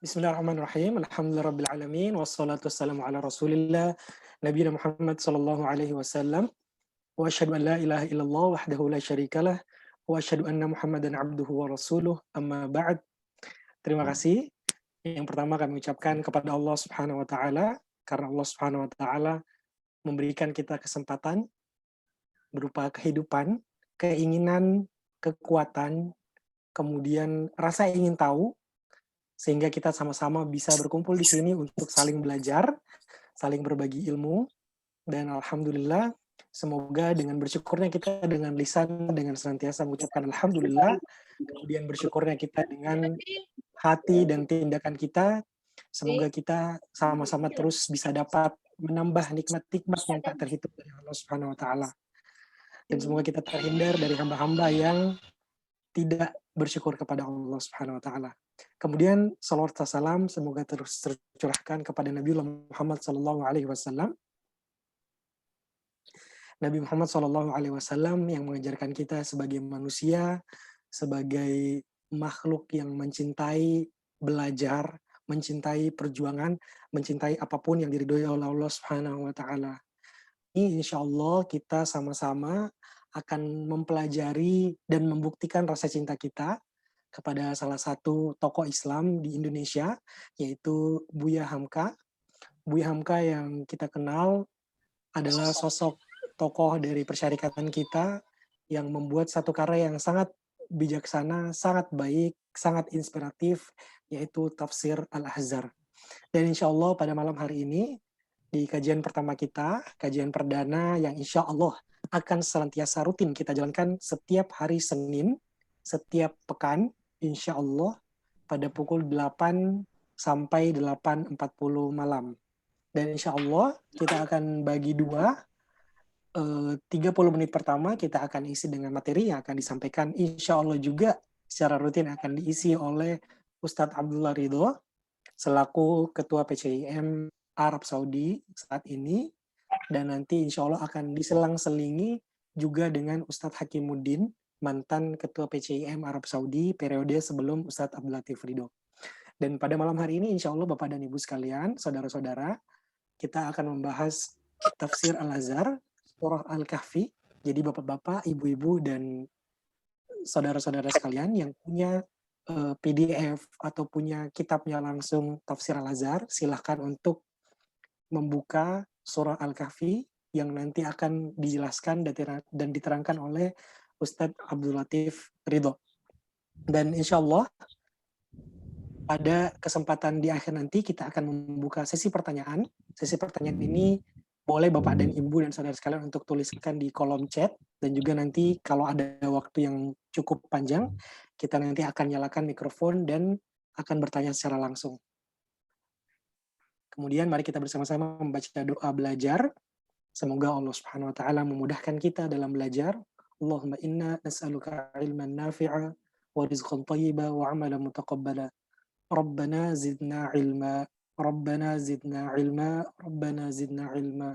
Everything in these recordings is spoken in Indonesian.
Bismillahirrahmanirrahim. Alhamdulillahirabbil alamin wassalatu wassalamu ala Rasulillah nabiyina Muhammad sallallahu alaihi wasallam wa asyhadu an la ilaha illallah wahdahu la syarikalah wa asyhadu anna Muhammadan abduhu wa rasuluh amma ba'd. Terima kasih. Yang pertama kami ucapkan kepada Allah Subhanahu wa taala karena Allah Subhanahu wa taala memberikan kita kesempatan berupa kehidupan, keinginan, kekuatan, kemudian rasa ingin tahu sehingga kita sama-sama bisa berkumpul di sini untuk saling belajar, saling berbagi ilmu, dan alhamdulillah semoga dengan bersyukurnya kita dengan lisan dengan senantiasa mengucapkan alhamdulillah, kemudian bersyukurnya kita dengan hati dan tindakan kita, semoga kita sama-sama terus bisa dapat menambah nikmat-nikmat yang tak terhitung dari Allah Subhanahu wa taala. Dan semoga kita terhindar dari hamba-hamba yang tidak bersyukur kepada Allah Subhanahu wa taala. Kemudian salawat salam semoga terus tercurahkan kepada Nabi Muhammad sallallahu alaihi wasallam. Nabi Muhammad sallallahu alaihi wasallam yang mengajarkan kita sebagai manusia, sebagai makhluk yang mencintai belajar, mencintai perjuangan, mencintai apapun yang diridhoi oleh Allah Subhanahu wa taala. Ini insyaallah kita sama-sama akan mempelajari dan membuktikan rasa cinta kita kepada salah satu tokoh Islam di Indonesia, yaitu Buya Hamka. Buya Hamka yang kita kenal adalah sosok tokoh dari persyarikatan kita yang membuat satu karya yang sangat bijaksana, sangat baik, sangat inspiratif, yaitu Tafsir Al-Ahzar. Dan insya Allah pada malam hari ini, di kajian pertama kita, kajian perdana yang insya Allah akan senantiasa rutin kita jalankan setiap hari Senin, setiap pekan, insya Allah pada pukul 8 sampai 8.40 malam. Dan insya Allah kita akan bagi dua, 30 menit pertama kita akan isi dengan materi yang akan disampaikan insya Allah juga secara rutin akan diisi oleh Ustadz Abdullah Ridho selaku Ketua PCIM Arab Saudi saat ini, dan nanti insya Allah akan diselang-selingi juga dengan Ustadz Hakimuddin, mantan Ketua PCIM Arab Saudi periode sebelum Ustadz Abdul Latif Ridho. Dan pada malam hari ini insya Allah Bapak dan Ibu sekalian, saudara-saudara, kita akan membahas Tafsir Al-Ahzar, Surah Al-Kahfi. Jadi Bapak-Bapak, Ibu-Ibu, dan saudara-saudara sekalian yang punya PDF atau punya kitabnya langsung Tafsir Al-Ahzar, silahkan untuk membuka Surah Al-Kahfi yang nanti akan dijelaskan dan diterangkan oleh Ustadz Abdul Latif Ridho. Dan insya Allah pada kesempatan di akhir nanti kita akan membuka sesi pertanyaan. Sesi pertanyaan ini boleh Bapak dan Ibu dan saudara sekalian untuk tuliskan di kolom chat, dan juga nanti kalau ada waktu yang cukup panjang, kita nanti akan nyalakan mikrofon dan akan bertanya secara langsung. Kemudian mari kita bersama-sama membaca doa belajar. Semoga Allah Subhanahu wa taala memudahkan kita dalam belajar. Allahumma inna nas'aluka ilman nafi'a wa rizqan thayyiba wa 'amalan mutaqabbala. Rabbana zidna ilma, Rabbana zidna ilma, Rabbana zidna ilma.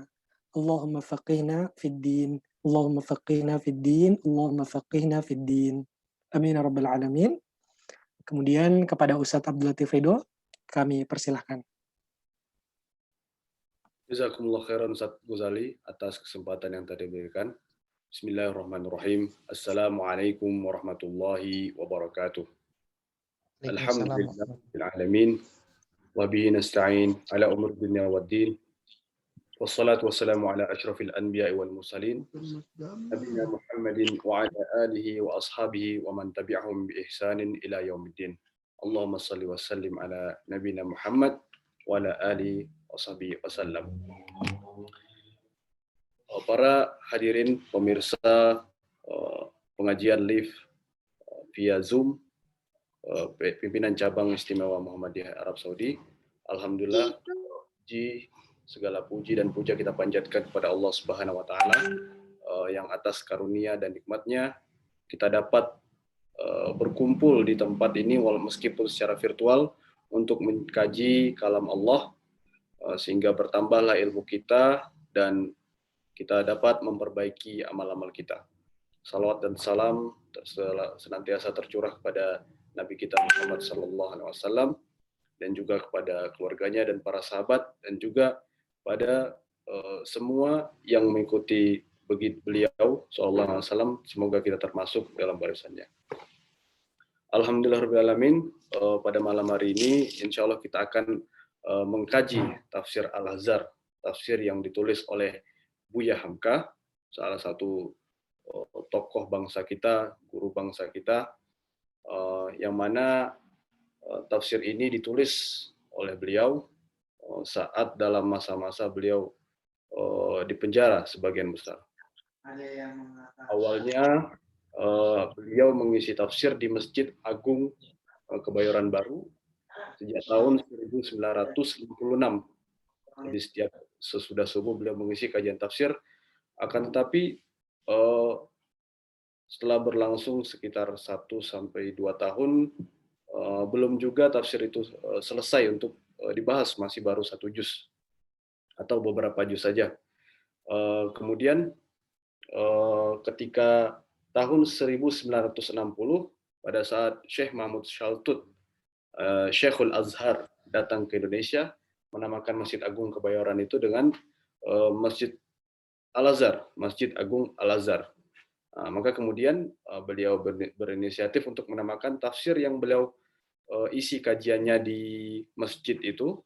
Allahumma faqihna fid din, Allahumma faqihna fid din, Allahumma faqihna fid din. Amin ya rabbal alamin. Kemudian kepada Ustadz Abdul Latif Ridho kami persilahkan. Jazakumullah khairan Ustaz Ghazali atas kesempatan yang tadi diberikan. Bismillahirrahmanirrahim. Assalamualaikum warahmatullahi wabarakatuh. Alhamdulillahil alamin wa bihi nasta'in ala umur dunya waddin. Wassalatu wassalamu ala asyrafil anbiya'i wal mursalin nabiyina Muhammadin wa ala alihi wa ashabihi wa man tabi'ahum bi ihsanin ila yaumiddin. Allahumma shalli wa sallim ala nabiyina Muhammad wa ala alihi wa sahbihi wasallam. Para hadirin pemirsa pengajian live via Zoom pimpinan cabang istimewa Muhammadiyah Arab Saudi, alhamdulillah segala puji dan puja kita panjatkan kepada Allah Subhanahu wa taala yang atas karunia dan nikmatnya kita dapat berkumpul di tempat ini meskipun secara virtual untuk mengkaji kalam Allah, sehingga bertambahlah ilmu kita dan kita dapat memperbaiki amal-amal kita. Salawat dan salam senantiasa tercurah kepada Nabi kita Muhammad sallallahu alaihi wasallam dan juga kepada keluarganya dan para sahabat, dan juga pada semua yang mengikuti beliau sallallahu alaihi wasallam. Semoga kita termasuk dalam barisannya. Alhamdulillahirrahmanirrahim. Pada malam hari ini insya Allah kita akan mengkaji tafsir Al-Azhar, tafsir yang ditulis oleh Buya Hamka, salah satu tokoh bangsa kita, guru bangsa kita, yang mana tafsir ini ditulis oleh beliau saat dalam masa-masa beliau di penjara sebagian besar. Awalnya beliau mengisi tafsir di Masjid Agung Kebayoran Baru sejak tahun 1956. Jadi setiap sesudah subuh beliau mengisi kajian tafsir. Akan tetapi setelah berlangsung sekitar 1 sampai 2 tahun, belum juga tafsir itu selesai untuk dibahas, masih baru 1 juz atau beberapa juz saja. Kemudian ketika tahun 1960 pada saat Syekh Mahmud Shaltut, Syekhul Azhar, datang ke Indonesia, menamakan Masjid Agung Kebayoran itu dengan Masjid Al-Azhar, Masjid Agung Al-Azhar. Maka kemudian beliau berinisiatif untuk menamakan tafsir yang beliau isi kajiannya di masjid itu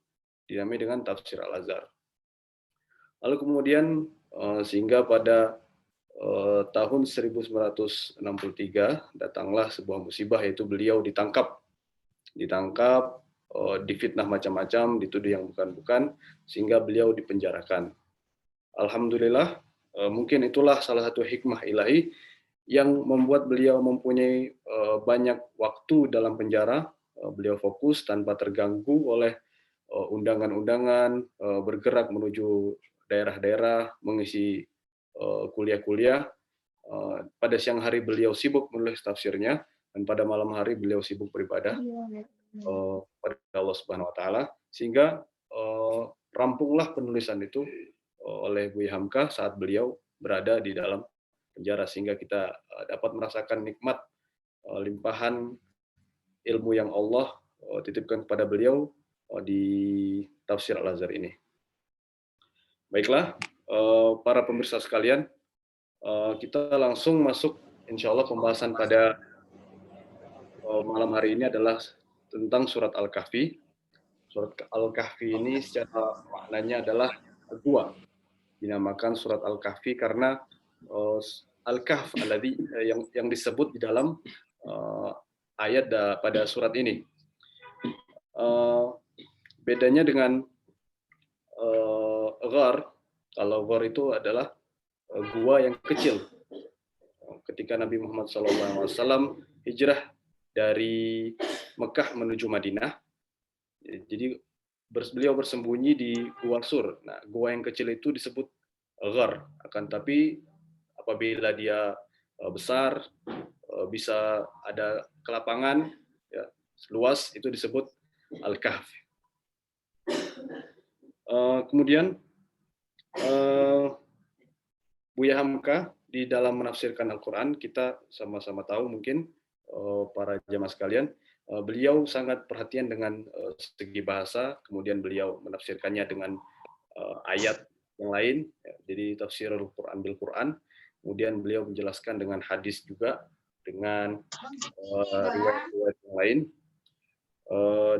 dinamai dengan tafsir Al-Azhar. Lalu kemudian sehingga pada tahun 1963 datanglah sebuah musibah, yaitu beliau ditangkap, difitnah macam-macam, dituduh yang bukan-bukan, sehingga beliau dipenjarakan. Alhamdulillah, mungkin itulah salah satu hikmah ilahi yang membuat beliau mempunyai banyak waktu dalam penjara. Beliau fokus tanpa terganggu oleh undangan-undangan, bergerak menuju daerah-daerah, mengisi kuliah-kuliah. Pada siang hari beliau sibuk menulis tafsirnya, dan pada malam hari beliau sibuk beribadah pada Allah Subhanahu wa taala, sehingga rampunglah penulisan itu oleh Buya Hamka saat beliau berada di dalam penjara, sehingga kita dapat merasakan nikmat limpahan ilmu yang Allah titipkan kepada beliau di tafsir Al-Azhar ini. Baiklah, para pemirsa sekalian, kita langsung masuk insya Allah pembahasan pada malam hari ini adalah tentang surat Al-Kahfi. Surat Al-Kahfi ini secara maknanya adalah gua. Dinamakan surat Al-Kahfi karena Al-Kahf yang disebut di dalam ayat pada surat ini. Bedanya dengan Ghar, kalau Ghar itu adalah gua yang kecil. Ketika Nabi Muhammad SAW hijrah dari Mekah menuju Madinah, jadi beliau bersembunyi di Gua Sur. Nah, gua yang kecil itu disebut Ghar. Akan tapi apabila dia besar, bisa ada kelapangan, ya, luas, itu disebut Al-Kahf. Kemudian Buya Hamka di dalam menafsirkan Al-Quran, kita sama-sama tahu mungkin para jamaah sekalian, beliau sangat perhatian dengan segi bahasa, kemudian beliau menafsirkannya dengan ayat yang lain, jadi tafsir Al-Quran bil Quran, kemudian beliau menjelaskan dengan hadis juga, dengan riwayat-riwayat yang lain,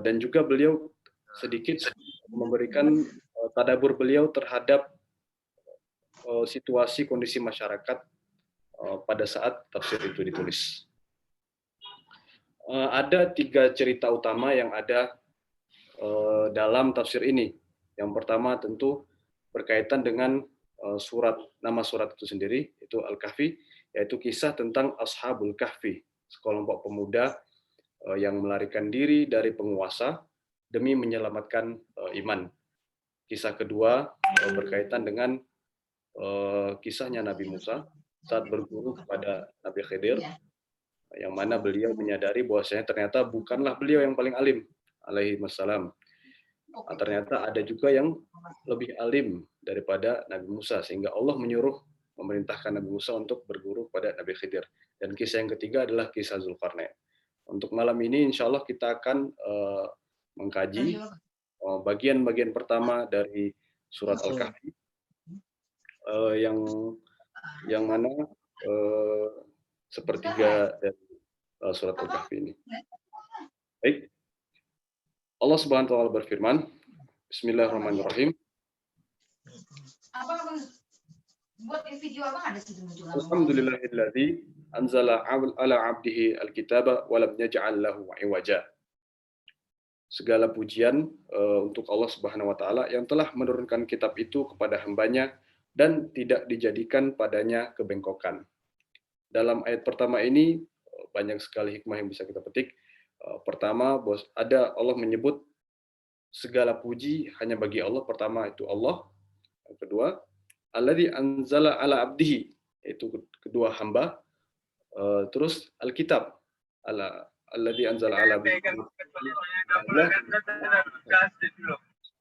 dan juga beliau sedikit memberikan tadabbur beliau terhadap situasi kondisi masyarakat pada saat tafsir itu ditulis. Ada 3 cerita utama yang ada dalam tafsir ini. Yang pertama tentu berkaitan dengan nama surat itu sendiri, itu Al-Kahfi, yaitu kisah tentang Ashabul Kahfi, sekelompok pemuda yang melarikan diri dari penguasa demi menyelamatkan iman. Kisah kedua berkaitan dengan kisahnya Nabi Musa saat berguru kepada Nabi Khidir, yang mana beliau menyadari bahwasanya ternyata bukanlah beliau yang paling alim, alaihi wassalam. Ternyata ada juga yang lebih alim daripada Nabi Musa, sehingga Allah memerintahkan Nabi Musa untuk berguru kepada Nabi Khidir. Dan kisah yang ketiga adalah kisah Zulkarnain. Untuk malam ini insya Allah kita akan mengkaji bagian-bagian pertama dari surat Al-Kahfi, yang mana sepertiga dari surat Al-Kahfi ini. Baik, Allah Subhanahu wa taala berfirman, Bismillahirrahmanirrahim. Alhamdulillahilladzi anzala ala 'abdihi al-kitaba wa lam yaj'al lahu 'iwaja. Segala pujian untuk Allah Subhanahu wa taala yang telah menurunkan kitab itu kepada hambanya dan tidak dijadikan padanya kebengkokan. Dalam ayat pertama ini banyak sekali hikmah yang bisa kita petik. Pertama, ada Allah menyebut segala puji hanya bagi Allah. Pertama itu Allah. Yang kedua, alladzi anzala ala abdihi, yaitu kedua hamba. Terus Alkitab, alladzi anzala ala abdihi.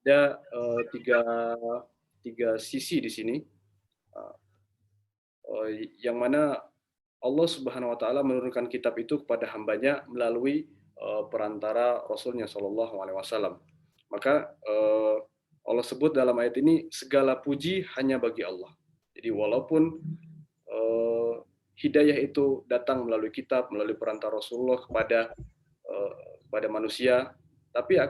Ada tiga sisi di sini, yang mana Allah Subhanahu wa taala menurunkan kitab itu kepada hambanya melalui perantara Rasulnya Shallallahu Alaihi Wasallam. Maka Allah sebut dalam ayat ini segala puji hanya bagi Allah. Jadi walaupun hidayah itu datang melalui kitab, melalui perantara Rasulullah kepada manusia, tapi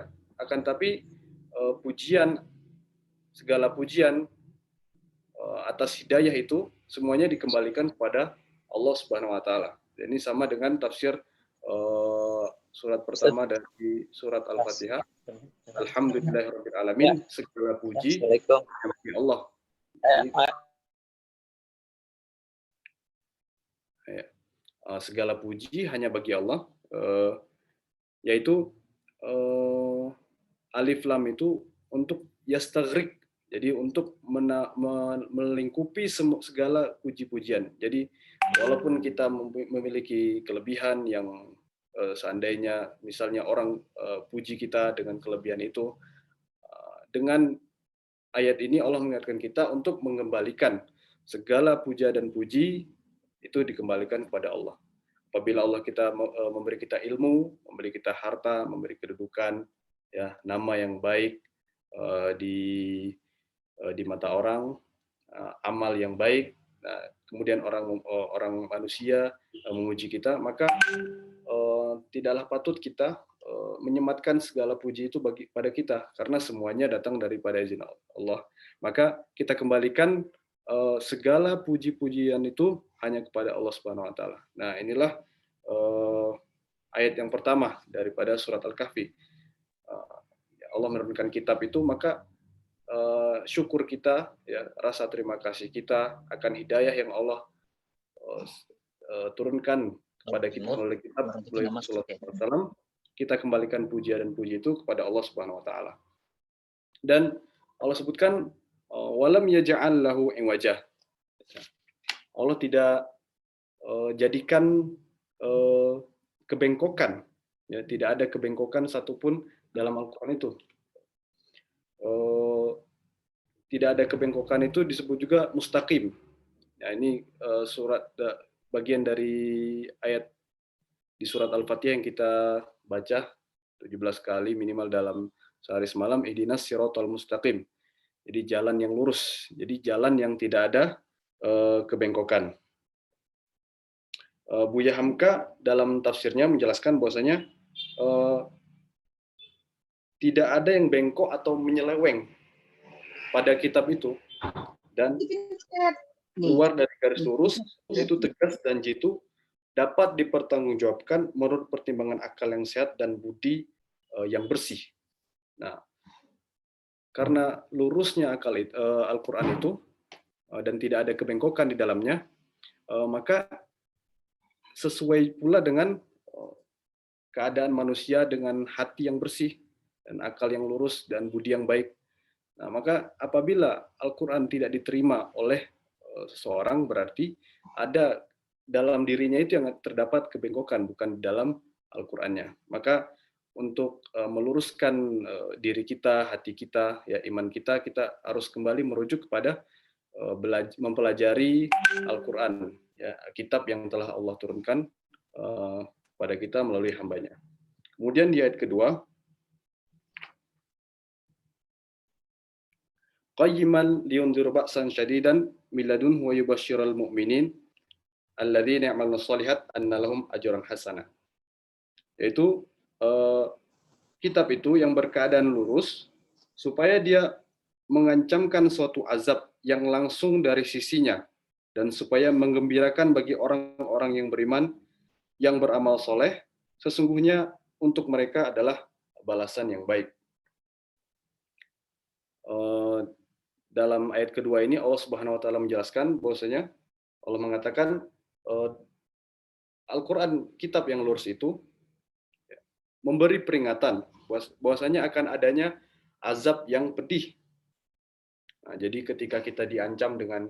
segala pujian atas hidayah itu semuanya dikembalikan kepada Allah Subhanahu wa taala. Ini sama dengan tafsir surat pertama dari surat Al-Fatihah. Alhamdulillahirabbil alamin, segala puji bagi Allah. Segala puji hanya bagi Allah, yaitu alif lam itu untuk yastaghriq, jadi untuk melingkupi segala puji-pujian. Jadi walaupun kita memiliki kelebihan yang seandainya misalnya orang puji kita dengan kelebihan itu, dengan ayat ini Allah mengingatkan kita untuk mengembalikan segala puja dan puji itu dikembalikan kepada Allah. Apabila Allah memberi kita ilmu, memberi kita harta, memberi kedudukan, ya, nama yang baik di mata orang, amal yang baik, kemudian orang manusia memuji kita, maka tidaklah patut kita menyematkan segala puji itu pada kita, karena semuanya datang daripada izin Allah. Maka kita kembalikan segala puji-pujian itu hanya kepada Allah Subhanahu wa taala. Nah, inilah ayat yang pertama daripada surat Al-Kahfi. Allah menurunkan kitab itu, maka syukur kita, ya, rasa terima kasih kita akan hidayah yang Allah turunkan kepada kita melalui kitab Rasulullah, kita kembalikan pujian dan puji itu kepada Allah Subhanahu wa taala. Dan Allah sebutkan walam yaj'al lahu iwajah. Allah tidak jadikan kebengkokan, ya, tidak ada kebengkokan satupun dalam Al-Qur'an itu. Tidak ada kebengkokan itu disebut juga mustaqim. Ya, ini bagian dari ayat di surat Al-Fatihah yang kita baca 17 kali minimal dalam sehari semalam, ihdinas siratal mustaqim. Jadi jalan yang lurus, jadi jalan yang tidak ada kebengkokan. Buya Hamka dalam tafsirnya menjelaskan bahwasanya tidak ada yang bengkok atau menyeleweng pada kitab itu, dan keluar dari garis lurus, yaitu tegas dan jitu, dapat dipertanggungjawabkan menurut pertimbangan akal yang sehat dan budi yang bersih. Nah, karena lurusnya Al-Quran itu dan tidak ada kebengkokan di dalamnya, maka sesuai pula dengan keadaan manusia dengan hati yang bersih dan akal yang lurus dan budi yang baik. Nah, maka apabila Al-Quran tidak diterima oleh seseorang, berarti ada dalam dirinya itu yang terdapat kebengkokan, bukan di dalam Al-Qur'annya. Maka untuk meluruskan diri kita, hati kita, ya, iman kita, kita harus kembali merujuk kepada mempelajari Al-Qur'an, ya, kitab yang telah Allah turunkan pada kita melalui hambanya. Kemudian di ayat kedua, qayyiman liyunziru ba'san syadidan min ladunhu wa yubashshiral mu'minin alladzina ya'maluna shalihat anna lahum ajran hasanah. Yaitu kitab itu yang berkeadaan lurus supaya dia mengancamkan suatu azab yang langsung dari sisinya dan supaya menggembirakan bagi orang-orang yang beriman yang beramal soleh, sesungguhnya untuk mereka adalah balasan yang baik. Dalam ayat kedua ini Allah Subhanahu wa taala menjelaskan bahwasanya Allah mengatakan Al-Qur'an, kitab yang lurus itu memberi peringatan bahwasanya akan adanya azab yang pedih. Nah, jadi ketika kita diancam dengan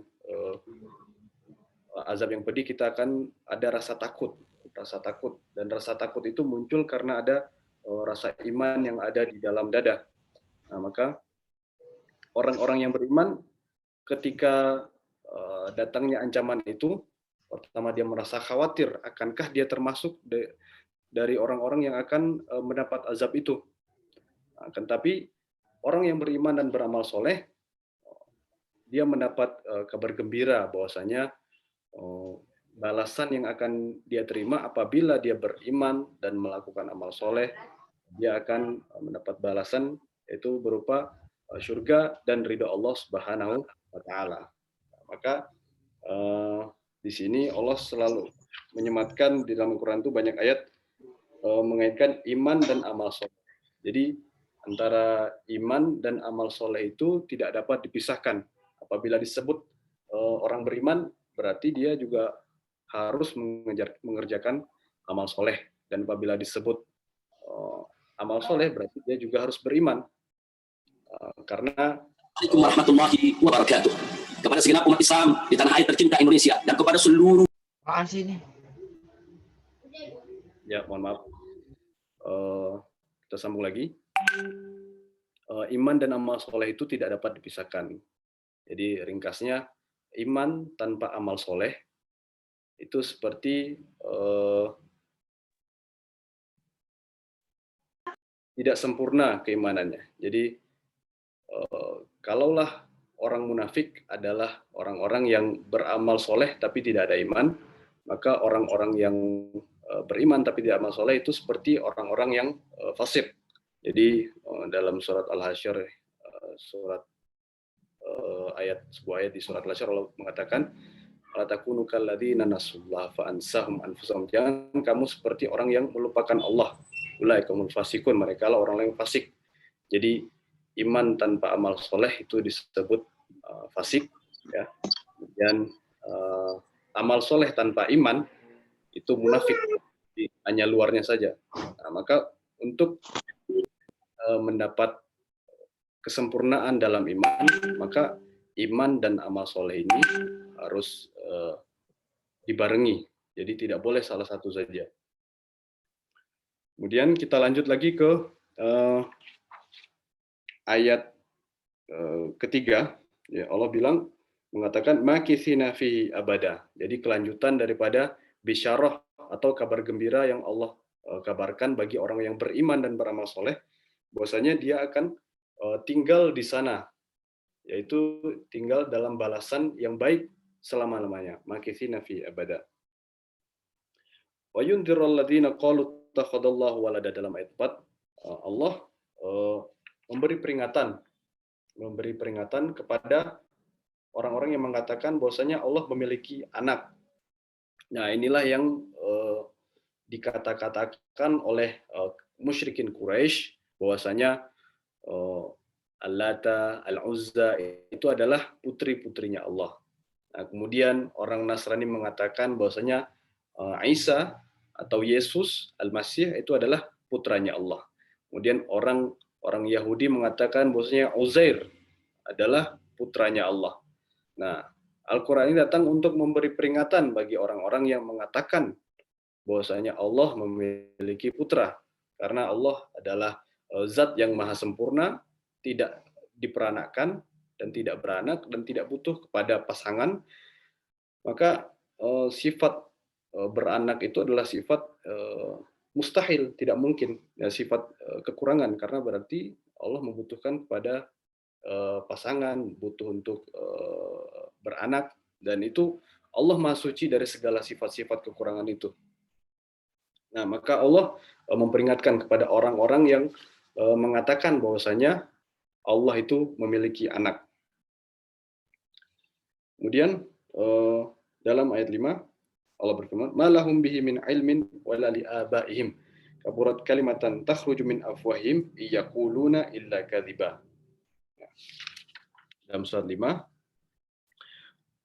azab yang pedih, kita akan ada rasa takut, dan rasa takut itu muncul karena ada rasa iman yang ada di dalam dada. Nah, maka orang-orang yang beriman ketika datangnya ancaman itu, pertama dia merasa khawatir, akankah dia termasuk dari orang-orang yang akan mendapat azab itu. Nah, tetapi orang yang beriman dan beramal soleh, dia mendapat kabar gembira bahwasanya balasan yang akan dia terima apabila dia beriman dan melakukan amal soleh, dia akan mendapat balasan yaitu berupa surga dan ridha Allah Subhanahu wa taala. Maka di sini Allah selalu menyematkan di dalam Al-Qur'an itu banyak ayat mengaitkan iman dan amal soleh. Jadi antara iman dan amal soleh itu tidak dapat dipisahkan. Apabila disebut orang beriman, berarti dia juga harus mengerjakan amal soleh. Dan apabila disebut amal soleh, berarti dia juga harus beriman. Karena Assalamualaikum warahmatullahi wabarakatuh. Kepada segenap umat Islam di tanah air tercinta Indonesia dan kepada seluruh ya, mohon maaf. Kita sambung lagi. Iman dan amal soleh itu tidak dapat dipisahkan. Jadi ringkasnya, iman tanpa amal soleh itu seperti tidak sempurna keimanannya. Jadi kalaulah orang munafik adalah orang-orang yang beramal soleh tapi tidak ada iman, maka orang-orang yang beriman tapi tidak amal soleh itu seperti orang-orang yang fasik. Jadi dalam surat Al-Hasyr, sebuah ayat di surat Al-Hasyr, Allah mengatakan, la takunu kalladzina nasullaha fa ansahum anfusahum. Jangan kamu seperti orang yang melupakan Allah. Ulaikumul fasikun, mereka lah orang yang fasik. Jadi iman tanpa amal soleh itu disebut fasik, ya. Kemudian amal soleh tanpa iman itu munafik, hanya luarnya saja. Nah, maka untuk mendapat kesempurnaan dalam iman, maka iman dan amal soleh ini harus dibarengi. Jadi tidak boleh salah satu saja. Kemudian kita lanjut lagi ke ayat ketiga. Ya, Allah mengatakan makithina fihi abada. Jadi kelanjutan daripada bisyarah atau kabar gembira yang Allah kabarkan bagi orang yang beriman dan beramal soleh, bahwasanya dia akan tinggal di sana, yaitu tinggal dalam balasan yang baik selama-lamanya. Makithina fihi abada. Wa yundzirul ladzina qalu takhadallahu walada, dalam ayat 4 Allah memberi peringatan kepada orang-orang yang mengatakan bahwasanya Allah memiliki anak. Nah, inilah yang dikata-katakan oleh musyrikin Quraisy bahwasanya Al-Lata, Al-Uzza itu adalah putri-putrinya Allah. Nah, kemudian orang Nasrani mengatakan bahwasanya Isa atau Yesus Al-Masih itu adalah putranya Allah. Kemudian orang Yahudi mengatakan bahwasanya Uzair adalah putranya Allah. Nah, Al-Quran ini datang untuk memberi peringatan bagi orang-orang yang mengatakan bahwasanya Allah memiliki putra, karena Allah adalah zat yang maha sempurna, tidak diperanakkan dan tidak beranak dan tidak butuh kepada pasangan. Maka sifat beranak itu adalah sifat mustahil, tidak mungkin, ya, sifat kekurangan, karena berarti Allah membutuhkan kepada pasangan, butuh untuk beranak, dan itu Allah Maha Suci dari segala sifat-sifat kekurangan itu. Nah, maka Allah memperingatkan kepada orang-orang yang mengatakan bahwasanya Allah itu memiliki anak. Kemudian dalam ayat 5 Allah berfirman, "Ma lahum bihi min ilmin wala li abaihim. Kaburat kalimatan takhruju min afwahim yaquluna illa kadziba." Dalam surat 5,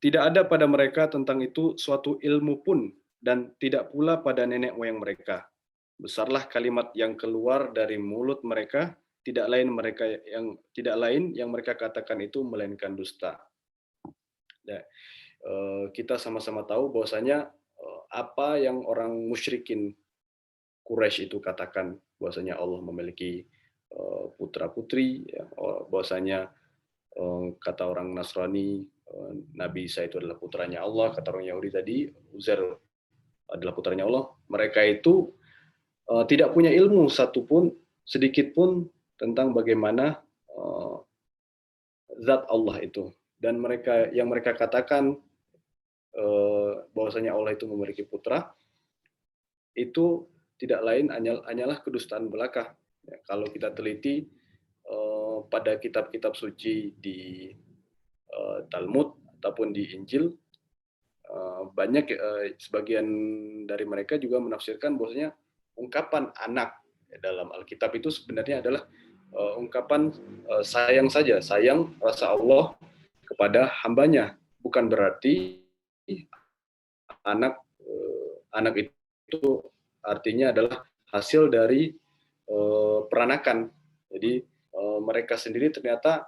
tidak ada pada mereka tentang itu suatu ilmu pun, dan tidak pula pada nenek moyang mereka. Besarlah kalimat yang keluar dari mulut mereka, tidak lain yang mereka katakan itu melainkan dusta. Ya, kita sama-sama tahu bahwasanya apa yang orang musyrikin Quraisy itu katakan, bahwasanya Allah memiliki putra putri, ya, bahwasanya kata orang Nasrani Nabi Isa itu adalah putranya Allah, kata orang Yahudi tadi Uzair adalah putranya Allah. Mereka itu tidak punya ilmu satupun, sedikit pun, tentang bagaimana zat Allah itu. Dan mereka katakan bahwasanya Allah itu memiliki putra, itu tidak lain hanyalah kedustaan belaka. Ya, kalau kita teliti pada kitab-kitab suci di Talmud ataupun di Injil, banyak sebagian dari mereka juga menafsirkan bahwasanya ungkapan anak dalam Alkitab itu sebenarnya adalah ungkapan sayang saja, sayang rasa Allah kepada hambanya, bukan berarti anak itu artinya adalah hasil dari peranakan. Jadi mereka sendiri ternyata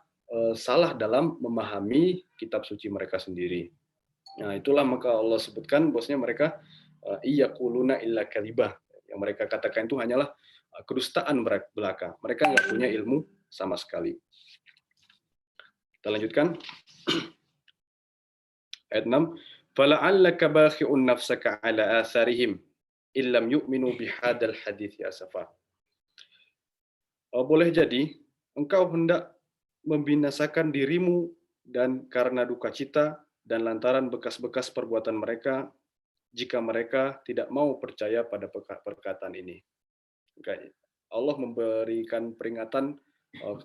salah dalam memahami kitab suci mereka sendiri. Nah, itulah maka Allah sebutkan bahwasanya mereka iyaquluna illa kadhibah. Yang mereka katakan itu hanyalah kedustaan belaka. Mereka nggak punya ilmu sama sekali. Kita lanjutkan. Ayat 6. Fala'allaka bakhi'un nafsaka ala atharihim illam yu'minu bihadzal hadithi asafa. Boleh jadi engkau hendak membinasakan dirimu dan karena duka cita dan lantaran bekas-bekas perbuatan mereka, jika mereka tidak mau percaya pada perkataan ini. Allah memberikan peringatan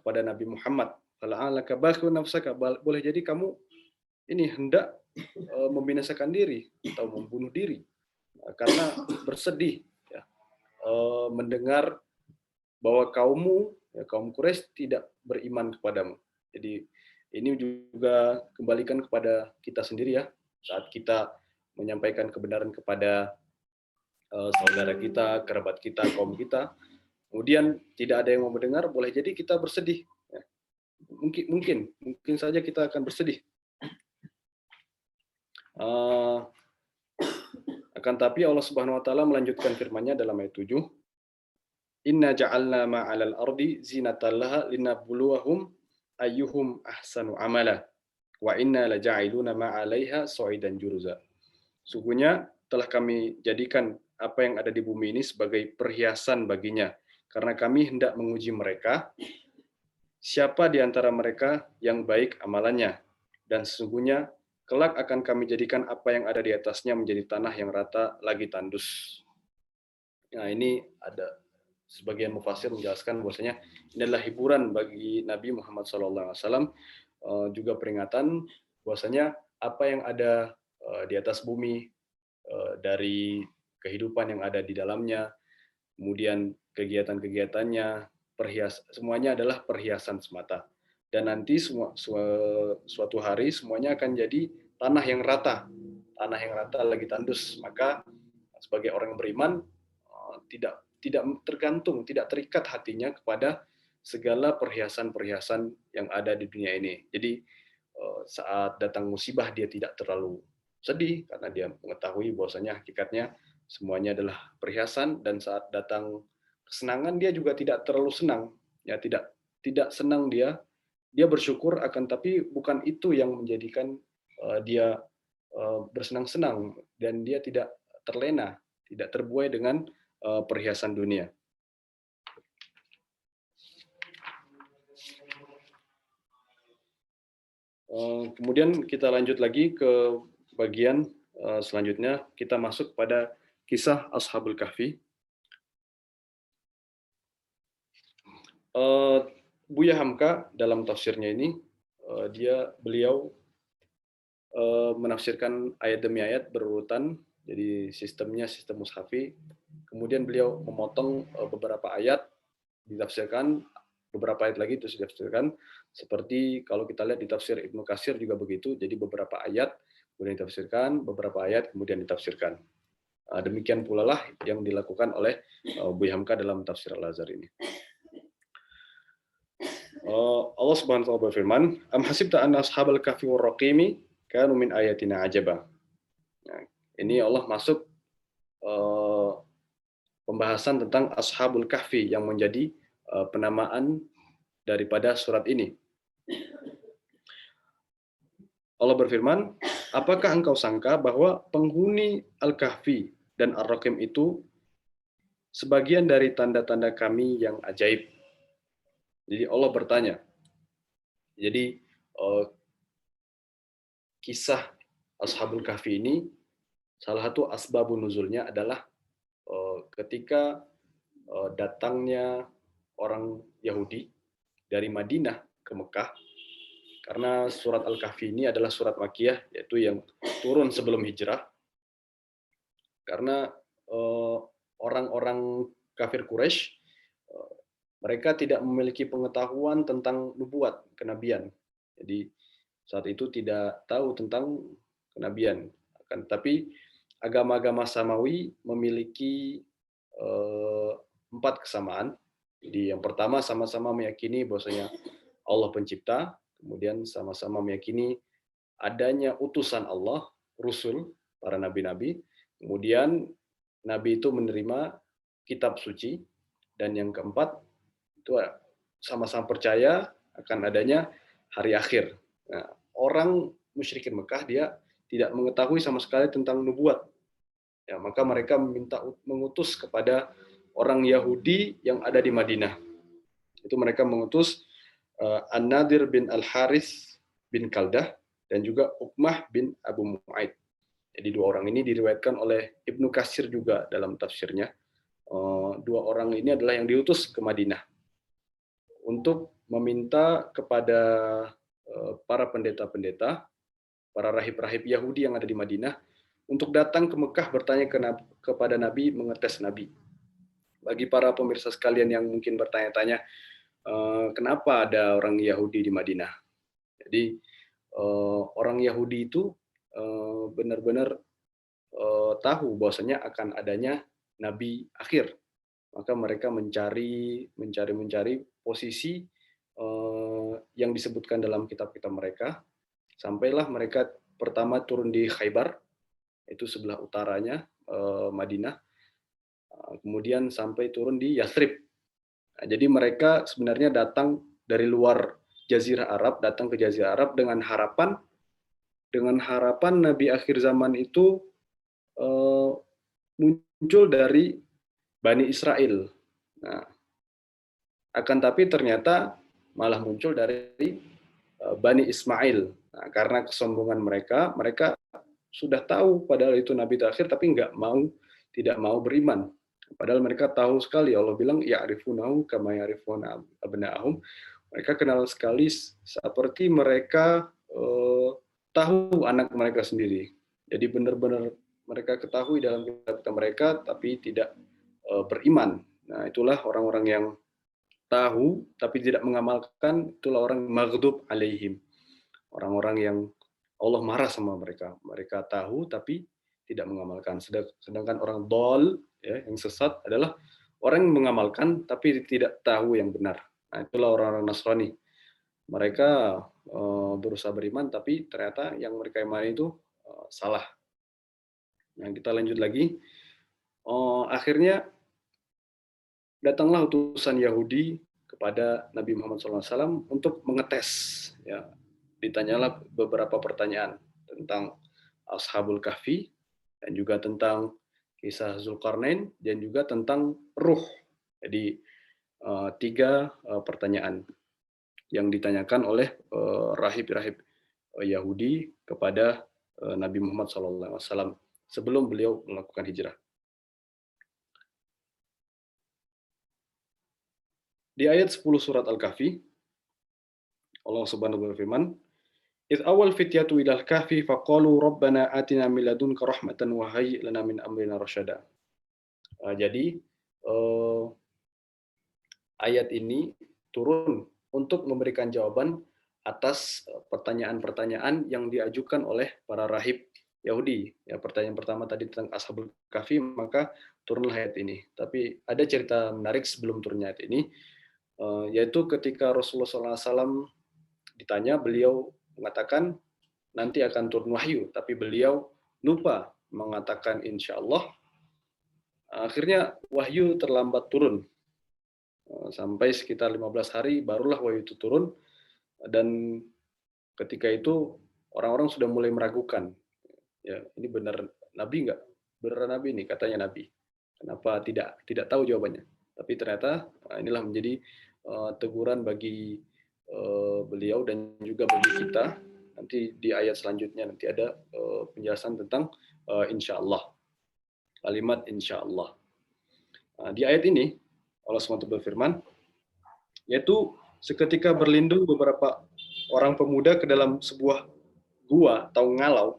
kepada Nabi Muhammad. Fala'allaka bakhi'un nafsaka. Boleh jadi kamu ini hendak membinasakan diri atau membunuh diri karena bersedih, ya, mendengar bahwa kaum Quraisy tidak beriman kepadamu. Jadi ini juga kembalikan kepada kita sendiri, ya, saat kita menyampaikan kebenaran kepada saudara kita, kerabat kita, kaum kita, kemudian tidak ada yang mau mendengar, boleh jadi kita bersedih. Ya. Mungkin saja kita akan bersedih. Akan tapi Allah Subhanahu wa taala melanjutkan firman-Nya dalam ayat 7. Inna ja'alna ma'alal ardi zinatan laha linabluwahum ayyuhum ahsanu amala wa inna laja'iluna ma'alaiha sa'idan juruza. Sungguhnya telah kami jadikan apa yang ada di bumi ini sebagai perhiasan baginya, karena kami hendak menguji mereka siapa di antara mereka yang baik amalannya, dan sesungguhnya kelak akan kami jadikan apa yang ada di atasnya menjadi tanah yang rata lagi tandus. Nah, ini ada sebagian mufassir menjelaskan bahwasanya ini adalah hiburan bagi Nabi Muhammad SAW, juga peringatan bahwasanya apa yang ada di atas bumi dari kehidupan yang ada di dalamnya, kemudian kegiatan-kegiatannya, semuanya adalah perhiasan semata. Dan nanti suatu hari semuanya akan jadi tanah yang rata lagi tandus. Maka sebagai orang yang beriman tidak tergantung, tidak terikat hatinya kepada segala perhiasan-perhiasan yang ada di dunia ini. Jadi saat datang musibah dia tidak terlalu sedih karena dia mengetahui bahwasanya hakikatnya semuanya adalah perhiasan, dan saat datang kesenangan dia juga tidak terlalu senang. Ya, tidak senang dia bersyukur, akan tapi bukan itu yang menjadikan dia bersenang-senang, dan dia tidak terlena, tidak terbuai dengan perhiasan dunia. Kemudian kita lanjut lagi ke bagian selanjutnya, kita masuk pada kisah Ashabul Kahfi. Buya Hamka dalam tafsirnya ini, beliau menafsirkan ayat demi ayat berurutan, jadi sistemnya sistem mushafi. Kemudian beliau memotong beberapa ayat, ditafsirkan, beberapa ayat lagi itu ditafsirkan, seperti kalau kita lihat di tafsir Ibnu Katsir juga begitu, jadi beberapa ayat kemudian ditafsirkan, beberapa ayat kemudian ditafsirkan. Demikian pula lah yang dilakukan oleh Buya Hamka dalam tafsir Al-Azhar ini. Allah Subhanahu wa taala berfirman, "Am hasibta anna ashabal kahfi war raqimi kanu min ayatina ajaba." Nah, ini Allah masuk pembahasan tentang Ashabul Kahfi yang menjadi penamaan daripada surat ini. Allah berfirman, "Apakah engkau sangka bahwa penghuni Al-Kahfi dan Ar-Raqim itu sebagian dari tanda-tanda kami yang ajaib?" Jadi Allah bertanya. Jadi kisah Ashabul Kahfi ini salah satu asbabun nuzulnya adalah ketika datangnya orang Yahudi dari Madinah ke Mekah, karena surat Al-Kahfi ini adalah surat Makkiyah, yaitu yang turun sebelum hijrah. Karena orang-orang kafir Quraisy, mereka tidak memiliki pengetahuan tentang nubuat, kenabian. Jadi saat itu tidak tahu tentang kenabian. Tapi agama-agama Samawi memiliki 4 kesamaan. Jadi yang pertama, sama-sama meyakini bahwasanya Allah pencipta, kemudian sama-sama meyakini adanya utusan Allah, Rasul, para nabi-nabi, kemudian nabi itu menerima kitab suci, dan yang keempat itu sama-sama percaya akan adanya hari akhir. Nah, orang musyrikin Mekah dia tidak mengetahui sama sekali tentang nubuat. Ya, maka mereka mengutus kepada orang Yahudi yang ada di Madinah. Itu mereka mengutus An-Nadir bin Al-Haris bin Kaldah dan juga Uqmah bin Abu Mu'aid. Jadi dua orang ini diriwayatkan oleh Ibnu Katsir juga dalam tafsirnya. Dua orang ini adalah yang diutus ke Madinah untuk meminta kepada para pendeta-pendeta, para rahib-rahib Yahudi yang ada di Madinah, untuk datang ke Mekah bertanya kepada Nabi, mengetes Nabi. Bagi para pemirsa sekalian yang mungkin bertanya-tanya, kenapa ada orang Yahudi di Madinah? Jadi orang Yahudi itu benar-benar tahu bahwasanya akan adanya Nabi akhir. Maka mereka mencari posisi yang disebutkan dalam kitab-kitab mereka. Sampailah mereka pertama turun di Khaybar, itu sebelah utaranya Madinah. Kemudian sampai turun di Yathrib. Nah, jadi mereka sebenarnya datang dari luar Jazirah Arab, datang ke Jazirah Arab dengan harapan Nabi akhir zaman itu muncul dari Bani Israel. Nah, akan tapi ternyata malah muncul dari Bani Ismail. Nah, karena kesombongan mereka sudah tahu padahal itu Nabi terakhir, tapi tidak mau beriman. Padahal mereka tahu sekali, Allah bilang ya'rifunahu kama ya'rifuna abna'ahum. Mereka kenal sekali seperti mereka tahu anak mereka sendiri. Jadi benar-benar mereka ketahui dalam kitab mereka, tapi tidak beriman. Nah, itulah orang-orang yang tahu tapi tidak mengamalkan, itulah orang maghdub alaihim. Orang-orang yang Allah marah sama mereka. Mereka tahu tapi tidak mengamalkan. Sedangkan orang dol, ya, yang sesat adalah orang yang mengamalkan tapi tidak tahu yang benar. Nah, itulah orang-orang Nasrani. Mereka berusaha beriman tapi ternyata yang mereka imani itu salah. Nah, kita lanjut lagi. Akhirnya datanglah utusan Yahudi kepada Nabi Muhammad SAW untuk mengetes. Ya, ditanyalah beberapa pertanyaan tentang Ashabul Kahfi dan juga tentang kisah Zulkarnain dan juga tentang ruh. Jadi 3 pertanyaan yang ditanyakan oleh rahib-rahib Yahudi kepada Nabi Muhammad SAW sebelum beliau melakukan hijrah. Di ayat 10 surat Al-Kahfi, Allah Subhanahu wa taala berfirman, "Idz awal fityatu ilal kahfi faqalu rabbana atina min ladunka rahmatan wa hayyi' lana min amrina rasyada." Jadi ayat ini turun untuk memberikan jawaban atas pertanyaan-pertanyaan yang diajukan oleh para rahib Yahudi. Ya, pertanyaan pertama tadi tentang Ashabul Kahfi, maka turunlah ayat ini. Tapi ada cerita menarik sebelum turunnya ayat ini, yaitu ketika Rasulullah SAW ditanya, beliau mengatakan nanti akan turun wahyu, tapi beliau lupa mengatakan insya Allah. Akhirnya wahyu terlambat turun. Sampai sekitar 15 hari barulah wahyu itu turun, dan ketika itu orang-orang sudah mulai meragukan, ya ini benar Nabi nggak? Beneran Nabi ini, katanya Nabi. Kenapa tidak tahu jawabannya? Tapi ternyata inilah menjadi teguran bagi beliau dan juga bagi kita. Nanti di ayat selanjutnya nanti ada penjelasan tentang insya Allah, kalimat insya Allah. Di ayat ini Allah SWT berfirman, yaitu seketika berlindung beberapa orang pemuda ke dalam sebuah gua atau ngalau.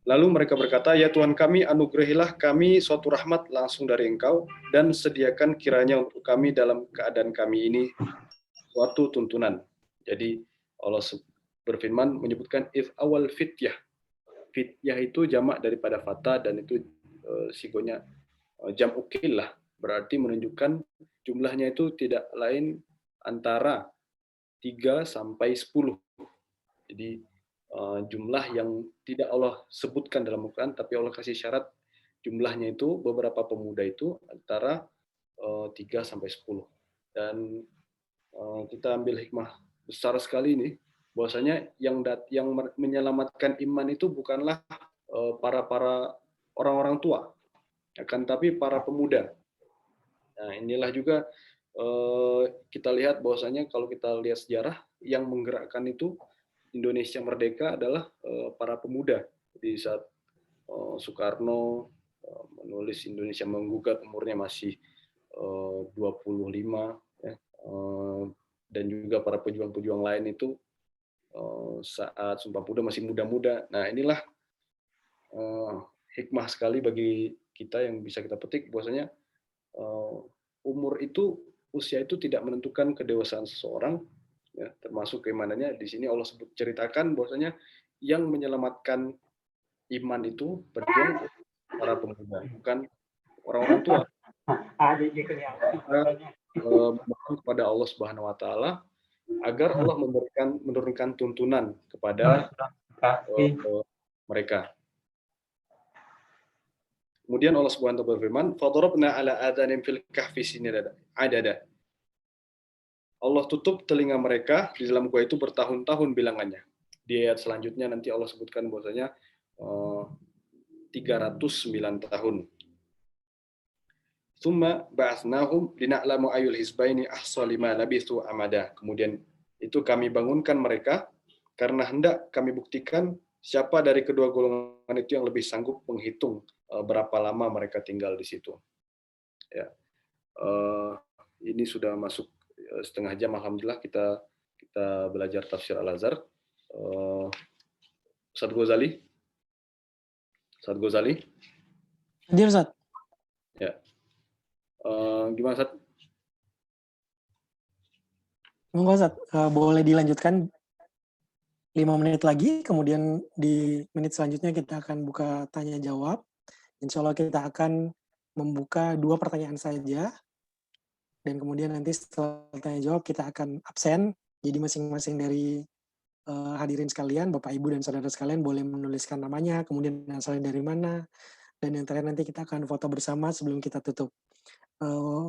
Lalu mereka berkata, ya Tuhan kami, anugerahilah kami suatu rahmat langsung dari Engkau, dan sediakan kiranya untuk kami dalam keadaan kami ini suatu tuntunan. Jadi Allah berfirman menyebutkan if awal fityah. Fityah itu jamak daripada fata, dan itu sigonya jam'u qillah, berarti menunjukkan jumlahnya itu tidak lain antara 3 sampai 10. Jadi jumlah yang tidak Allah sebutkan dalam Al-Quran, tapi Allah kasih syarat jumlahnya itu beberapa pemuda itu antara 3 sampai 10. Dan kita ambil hikmah besar sekali ini, bahwasanya yang menyelamatkan iman itu bukanlah para orang-orang tua, akan tapi para pemuda. Nah, inilah juga kita lihat bahwasanya kalau kita lihat sejarah, yang menggerakkan itu Indonesia merdeka adalah para pemuda. Di saat Soekarno menulis Indonesia Menggugat, umurnya masih 25, ya, dan juga para pejuang-pejuang lain itu saat Sumpah Pemuda masih muda-muda. Nah, inilah hikmah sekali bagi kita yang bisa kita petik, bahwasanya umur itu, usia itu tidak menentukan kedewasaan seseorang, ya, termasuk keimanannya. Di sini Allah ceritakan bahwasanya yang menyelamatkan iman itu berjuang para pemuda, bukan orang-orang tua. Kita memohon kepada Allah Subhanahu wa taala agar Allah menurunkan tuntunan kepada mereka. Kemudian Allah Subhanahu wa taala berfirman, "Fadarabna ala adhanim fil kahfi sinina adada." Allah tutup telinga mereka di dalam gua itu bertahun-tahun bilangannya. Di ayat selanjutnya nanti Allah sebutkan bahwasanya 309 tahun. Tsumma ba'atsnahum lina'lamu ayyul hizbaini ahsa lima labithu amada. Kemudian itu kami bangunkan mereka karena hendak kami buktikan siapa dari kedua golongan itu yang lebih sanggup menghitung berapa lama mereka tinggal di situ. Ya. Ini sudah masuk setengah jam, alhamdulillah kita belajar tafsir Al-Azhar. Ustaz Ghazali. Hadir, Ustaz. Ya. Gimana, Ustaz? Monggo, Ustaz. Boleh dilanjutkan 5 menit lagi, kemudian di menit selanjutnya kita akan buka tanya jawab. Insya Allah kita akan membuka 2 pertanyaan saja, dan kemudian nanti setelah tanya jawab kita akan absen. Jadi masing-masing dari hadirin sekalian, Bapak Ibu dan saudara sekalian boleh menuliskan namanya, kemudian asalnya dari mana, dan yang terakhir nanti kita akan foto bersama sebelum kita tutup.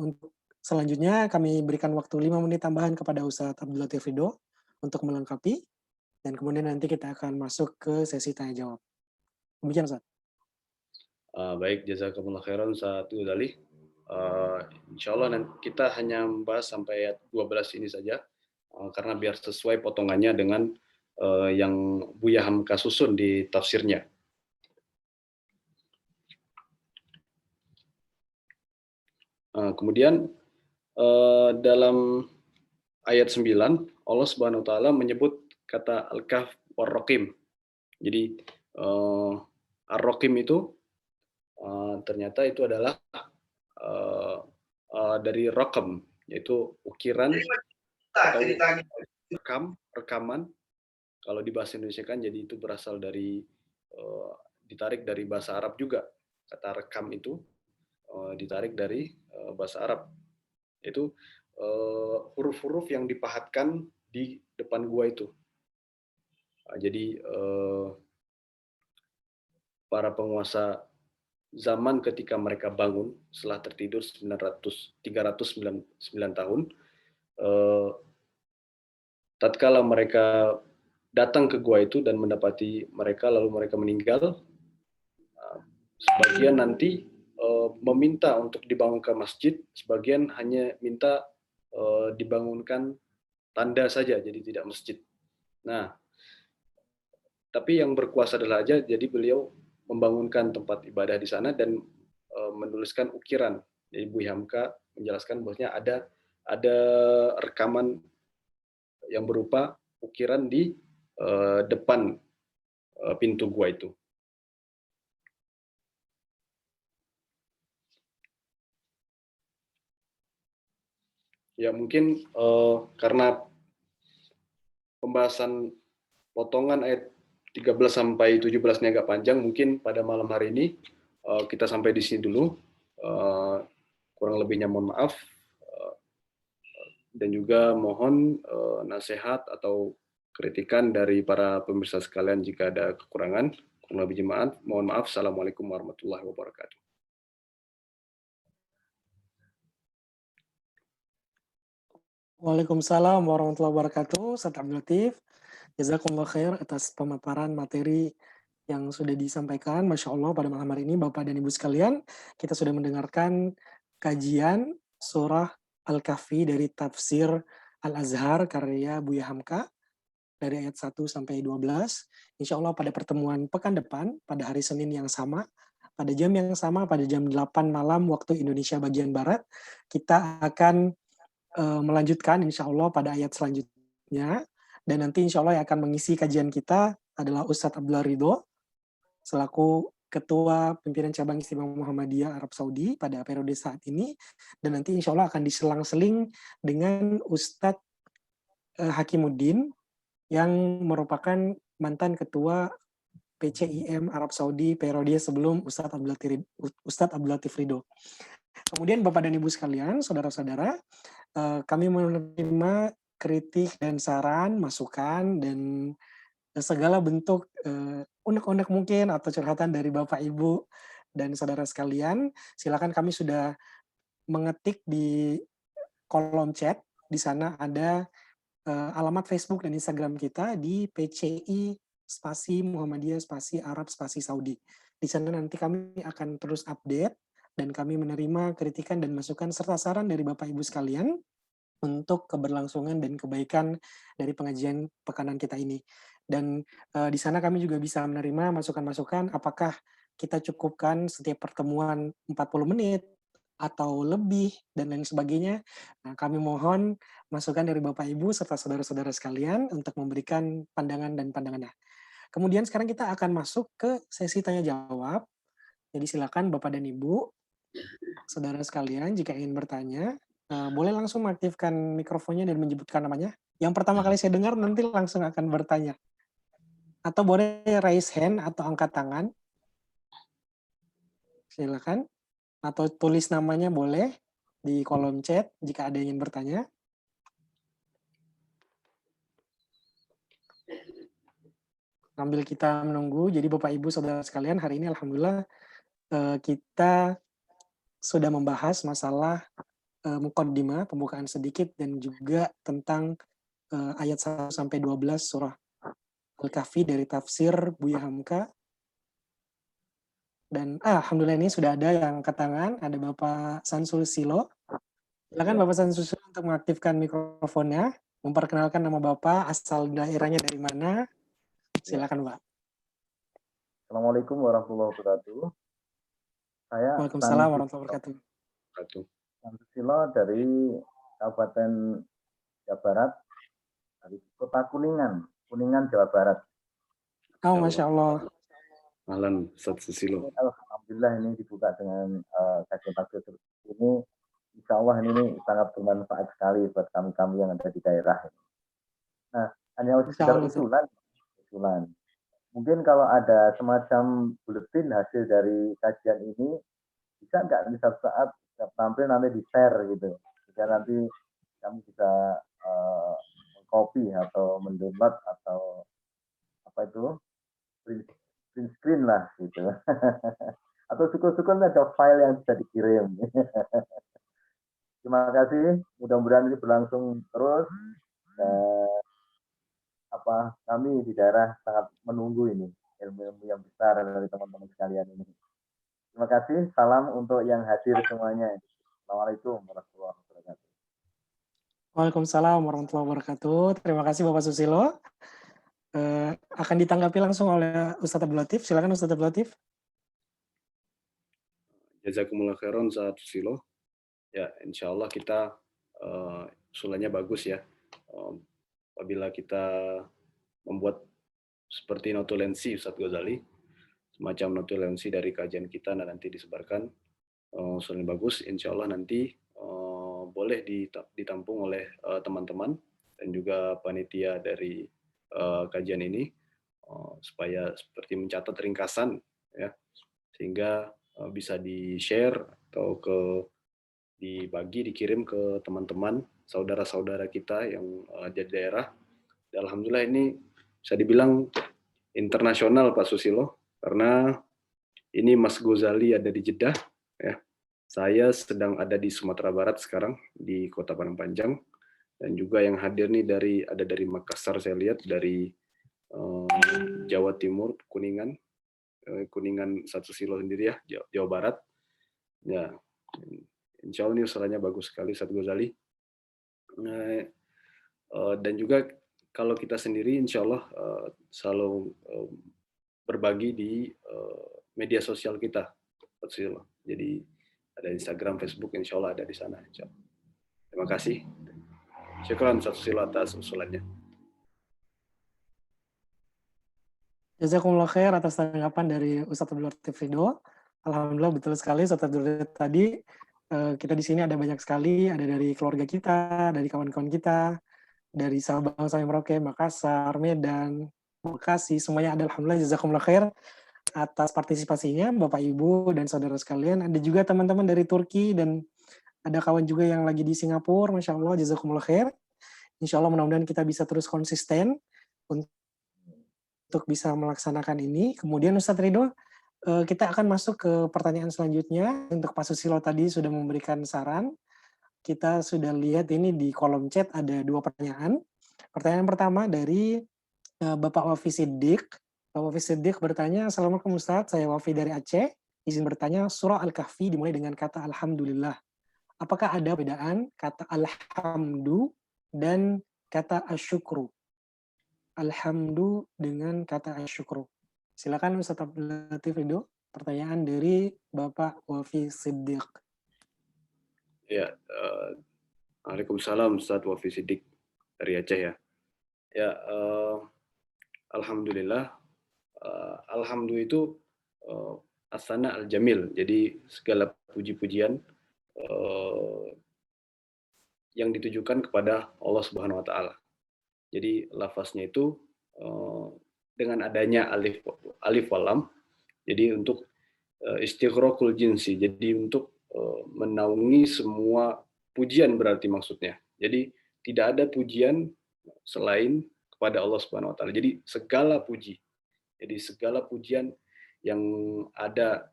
Untuk selanjutnya kami berikan waktu 5 menit tambahan kepada Ustadz Abdul Latif Ridho untuk melengkapi, dan kemudian nanti kita akan masuk ke sesi tanya jawab. Demikian, Ustadz. Baik, jazakumullah khairan Ustaz Ghazali. Insya Allah kita hanya membahas sampai ayat 12 ini saja, karena biar sesuai potongannya dengan yang Buya Hamka susun di tafsirnya. Kemudian dalam ayat 9 Allah Subhanahu wa taala menyebut kata Al-Kahf war-Raqim. Jadi Ar-Raqim itu ternyata itu adalah dari raqam, yaitu ukiran atau rekaman. Kalau di bahasa Indonesia kan jadi itu berasal dari ditarik dari bahasa Arab juga. Kata rekam itu ditarik dari bahasa Arab. Itu huruf-huruf yang dipahatkan di depan gua itu. Jadi para penguasa zaman ketika mereka bangun setelah tertidur 309 tahun, tatkala mereka datang ke gua itu dan mendapati mereka lalu mereka meninggal, sebagian nanti meminta untuk dibangunkan masjid, sebagian hanya minta dibangunkan tanda saja, jadi tidak masjid. Nah, tapi yang berkuasa adalah Raja, jadi beliau membangunkan tempat ibadah di sana dan menuliskan ukiran. Jadi Buya Hamka menjelaskan bahwasanya ada rekaman yang berupa ukiran di depan pintu gua itu. Ya mungkin karena pembahasan potongan ayat 13 sampai 17 ini agak panjang, mungkin pada malam hari ini kita sampai di sini dulu. Kurang lebihnya mohon maaf, dan juga mohon nasihat atau kritikan dari para pemirsa sekalian jika ada kekurangan. Kurang lebih jemaat, mohon maaf. Assalamualaikum warahmatullahi wabarakatuh. Waalaikumsalam warahmatullahi wabarakatuh. Ustaz Abdul Latif, jazakumullah khair atas pemaparan materi yang sudah disampaikan. Masya Allah, pada malam hari ini Bapak dan Ibu sekalian, kita sudah mendengarkan kajian surah Al-Kahfi dari tafsir Al-Azhar karya Buya Hamka dari ayat 1 sampai 12. Insya Allah pada pertemuan pekan depan, pada hari Senin yang sama, pada jam yang sama, pada jam 8 malam waktu Indonesia bagian Barat, kita akan melanjutkan insya Allah pada ayat selanjutnya, dan nanti insya Allah yang akan mengisi kajian kita adalah Ustadz Abdullah Ridho selaku Ketua Pimpinan Cabang Istimewa Muhammadiyah Arab Saudi pada periode saat ini, dan nanti insya Allah akan diselang-seling dengan Ustadz Hakimuddin yang merupakan mantan Ketua PCIM Arab Saudi periode sebelum Ustadz Abdul Latif Ridho. Kemudian Bapak dan Ibu sekalian, saudara-saudara, kami menerima kritik dan saran, masukan, dan segala bentuk unek-unek mungkin atau curhatan dari Bapak, Ibu, dan saudara sekalian. Silakan, kami sudah mengetik di kolom chat. Di sana ada alamat Facebook dan Instagram kita di PCI spasi Muhammadiyah spasi Arab spasi Saudi. Di sana nanti kami akan terus update dan kami menerima kritikan dan masukan serta saran dari Bapak Ibu sekalian untuk keberlangsungan dan kebaikan dari pengajian pekanan kita ini. Dan di sana kami juga bisa menerima masukan-masukan apakah kita cukupkan setiap pertemuan 40 menit atau lebih dan lain sebagainya. Nah, kami mohon masukan dari Bapak Ibu serta saudara-saudara sekalian untuk memberikan pandangan dan pandangannya. Kemudian sekarang kita akan masuk ke sesi tanya jawab. Jadi silakan Bapak dan Ibu, saudara sekalian, jika ingin bertanya, boleh langsung mengaktifkan mikrofonnya dan menyebutkan namanya. Yang pertama kali saya dengar nanti langsung akan bertanya. Atau boleh raise hand atau angkat tangan. Silakan. Atau tulis namanya boleh di kolom chat jika ada yang ingin bertanya. Sambil kita menunggu, jadi Bapak Ibu saudara sekalian, hari ini alhamdulillah kita sudah membahas masalah muqaddimah, pembukaan sedikit, dan juga tentang ayat 1 sampai 12 surah Al-Kahfi dari tafsir Buya Hamka. Dan alhamdulillah ini sudah ada yang angkat tangan, ada Bapak Sansul Silo. Silakan Bapak Sansul Silo untuk mengaktifkan mikrofonnya, memperkenalkan nama Bapak, asal daerahnya dari mana. Silakan, Pak. Assalamualaikum warahmatullahi wabarakatuh. Saya Waalaikumsalam warahmatullahi wabarakatuh. Susilo dari Kabupaten Jawa Barat, dari Kota Kuningan, Jawa Barat. Oh, Masya Allah. Malam, Ustaz Susilo. Alhamdulillah ini dibuka dengan kajian-kajian seperti ini. Insya Allah ini sangat bermanfaat sekali buat kami-kami yang ada di daerah. Nah, hanya sekedar usulan. Mungkin kalau ada semacam buletin hasil dari kajian ini, bisa nggak di satu saat tampil nanti di-share gitu. Jika nanti kami bisa copy atau mendownload atau apa itu print screen lah gitu. Atau syukur-syukur ada file yang bisa dikirim. Terima kasih, mudah-mudahan ini berlangsung terus. Kami di daerah sangat menunggu ini ilmu-ilmu yang besar dari teman-teman sekalian ini. Terima kasih, salam untuk yang hadir semuanya. Assalamualaikum warahmatullahi wabarakatuh. Waalaikumsalam warahmatullahi wabarakatuh. Terima kasih Bapak Susilo. Akan ditanggapi langsung oleh Ustadz Abdul Latif. Silakan Ustadz Abdul Latif. Jazakumullah khairan Ustadz Susilo. Ya, insya Allah kita usulannya bagus ya. Apabila kita membuat seperti notulensi Ustadz Ghazali, semacam notulensi dari kajian kita nanti disebarkan, usulannya bagus. Insya Allah nanti boleh ditampung oleh teman-teman dan juga panitia dari kajian ini, supaya seperti mencatat ringkasan ya, sehingga bisa di-share atau dibagi, dikirim ke teman-teman, saudara-saudara kita yang di daerah. Dan alhamdulillah ini bisa dibilang internasional Pak Susilo, karena ini Mas Ghazali ada di Jeddah, ya. Saya sedang ada di Sumatera Barat sekarang, di Kota Padang Panjang, dan juga yang hadir nih ada dari Makassar, saya lihat dari Jawa Timur, Kuningan Ustadz Susilo sendiri ya, Jawa Barat. Ya, insya Allah ini usulanya bagus sekali Ustadz Ghazali. Dan juga kalau kita sendiri insya Allah selalu berbagi di media sosial kita, Ustadz Susilo. Jadi ada Instagram, Facebook, insya Allah ada di sana. Terima kasih. Syukran Ustadz Susilo atas usulannya. Jazakumullah khair atas tanggapan dari Ustadz Abdul Latif Ridho. Alhamdulillah betul sekali Ustadz Abdul Latif tadi. Kita di sini ada banyak sekali, ada dari keluarga kita, dari kawan-kawan kita, dari Sabang sampai Merauke, Makassar, Medan, Bekasi, semuanya ada. Alhamdulillah jazakumullah khair atas partisipasinya Bapak Ibu dan saudara sekalian. Ada juga teman-teman dari Turki dan ada kawan juga yang lagi di Singapura. Masya Allah jazakumullah khair. Insya Allah mudah-mudahan kita bisa terus konsisten untuk bisa melaksanakan ini. Kemudian Ustadz Ridho, kita akan masuk ke pertanyaan selanjutnya. Untuk Pak Susilo tadi sudah memberikan saran. Kita sudah lihat ini di kolom chat ada 2 pertanyaan. Pertanyaan pertama dari Bapak Wafi Siddiq. Bapak Wafi Siddiq bertanya, Assalamualaikum Ustadz, saya Wafi dari Aceh. Izin bertanya, surah Al-Kahfi dimulai dengan kata Alhamdulillah. Apakah ada perbedaan kata Alhamdu dan kata Asyukru? Alhamdu dengan kata Asyukru. Silakan Ustadz Abdul Latif Ridho. Pertanyaan dari Bapak Wafi Siddiq. Ya, Waalaikumsalam Ustadz Wafi Siddiq dari Aceh ya. Ya, alhamdulillah. Alhamdulillah itu asana al-jamil. Jadi segala puji-pujian yang ditujukan kepada Allah Subhanahu wa taala. Jadi lafaznya itu dengan adanya alif walam. Jadi untuk istighraqul jinsi. Jadi untuk menaungi semua pujian berarti maksudnya. Jadi tidak ada pujian selain kepada Allah Subhanahu wa taala. Jadi segala puji. Jadi segala pujian yang ada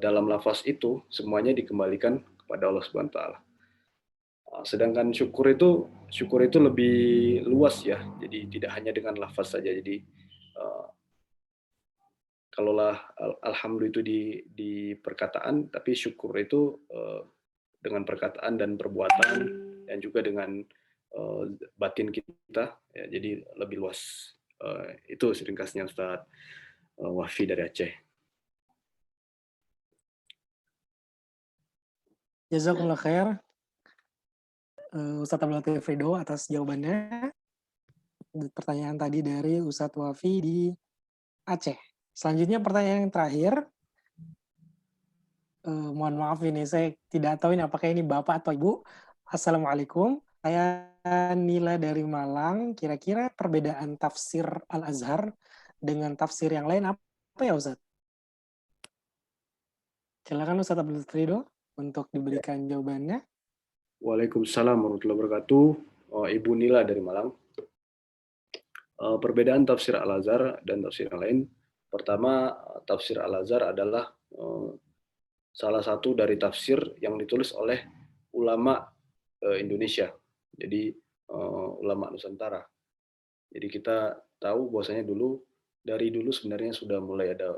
dalam lafaz itu semuanya dikembalikan kepada Allah Subhanahu wa taala. Sedangkan syukur itu lebih luas ya. Jadi tidak hanya dengan lafaz saja. Jadi kalaulah alhamdulillah itu di perkataan, tapi syukur itu dengan perkataan dan perbuatan, dan juga dengan batin kita. Ya, jadi lebih luas. Itu ringkasnya Ustaz Wafi dari Aceh. Jazakumullah khair Ustadz Abdul Latif Ridho atas jawabannya. Pertanyaan tadi dari Ustadz Wafi di Aceh. Selanjutnya pertanyaan yang terakhir. Mohon maaf ini saya tidak tahu ini apakah ini Bapak atau Ibu. Assalamualaikum. Saya Nila dari Malang. Kira-kira perbedaan tafsir Al-Azhar dengan tafsir yang lain apa ya Ustadz? Silakan Ustadz Abdul Latif Ridho untuk diberikan jawabannya. Waalaikumsalam warahmatullahi wabarakatuh. Ibu Nila dari Malang. Perbedaan tafsir Al-Azhar dan tafsir yang lain. Pertama, tafsir Al-Azhar adalah salah satu dari tafsir yang ditulis oleh ulama Indonesia. Jadi ulama Nusantara. Jadi kita tahu bahwasanya dari dulu sebenarnya sudah mulai ada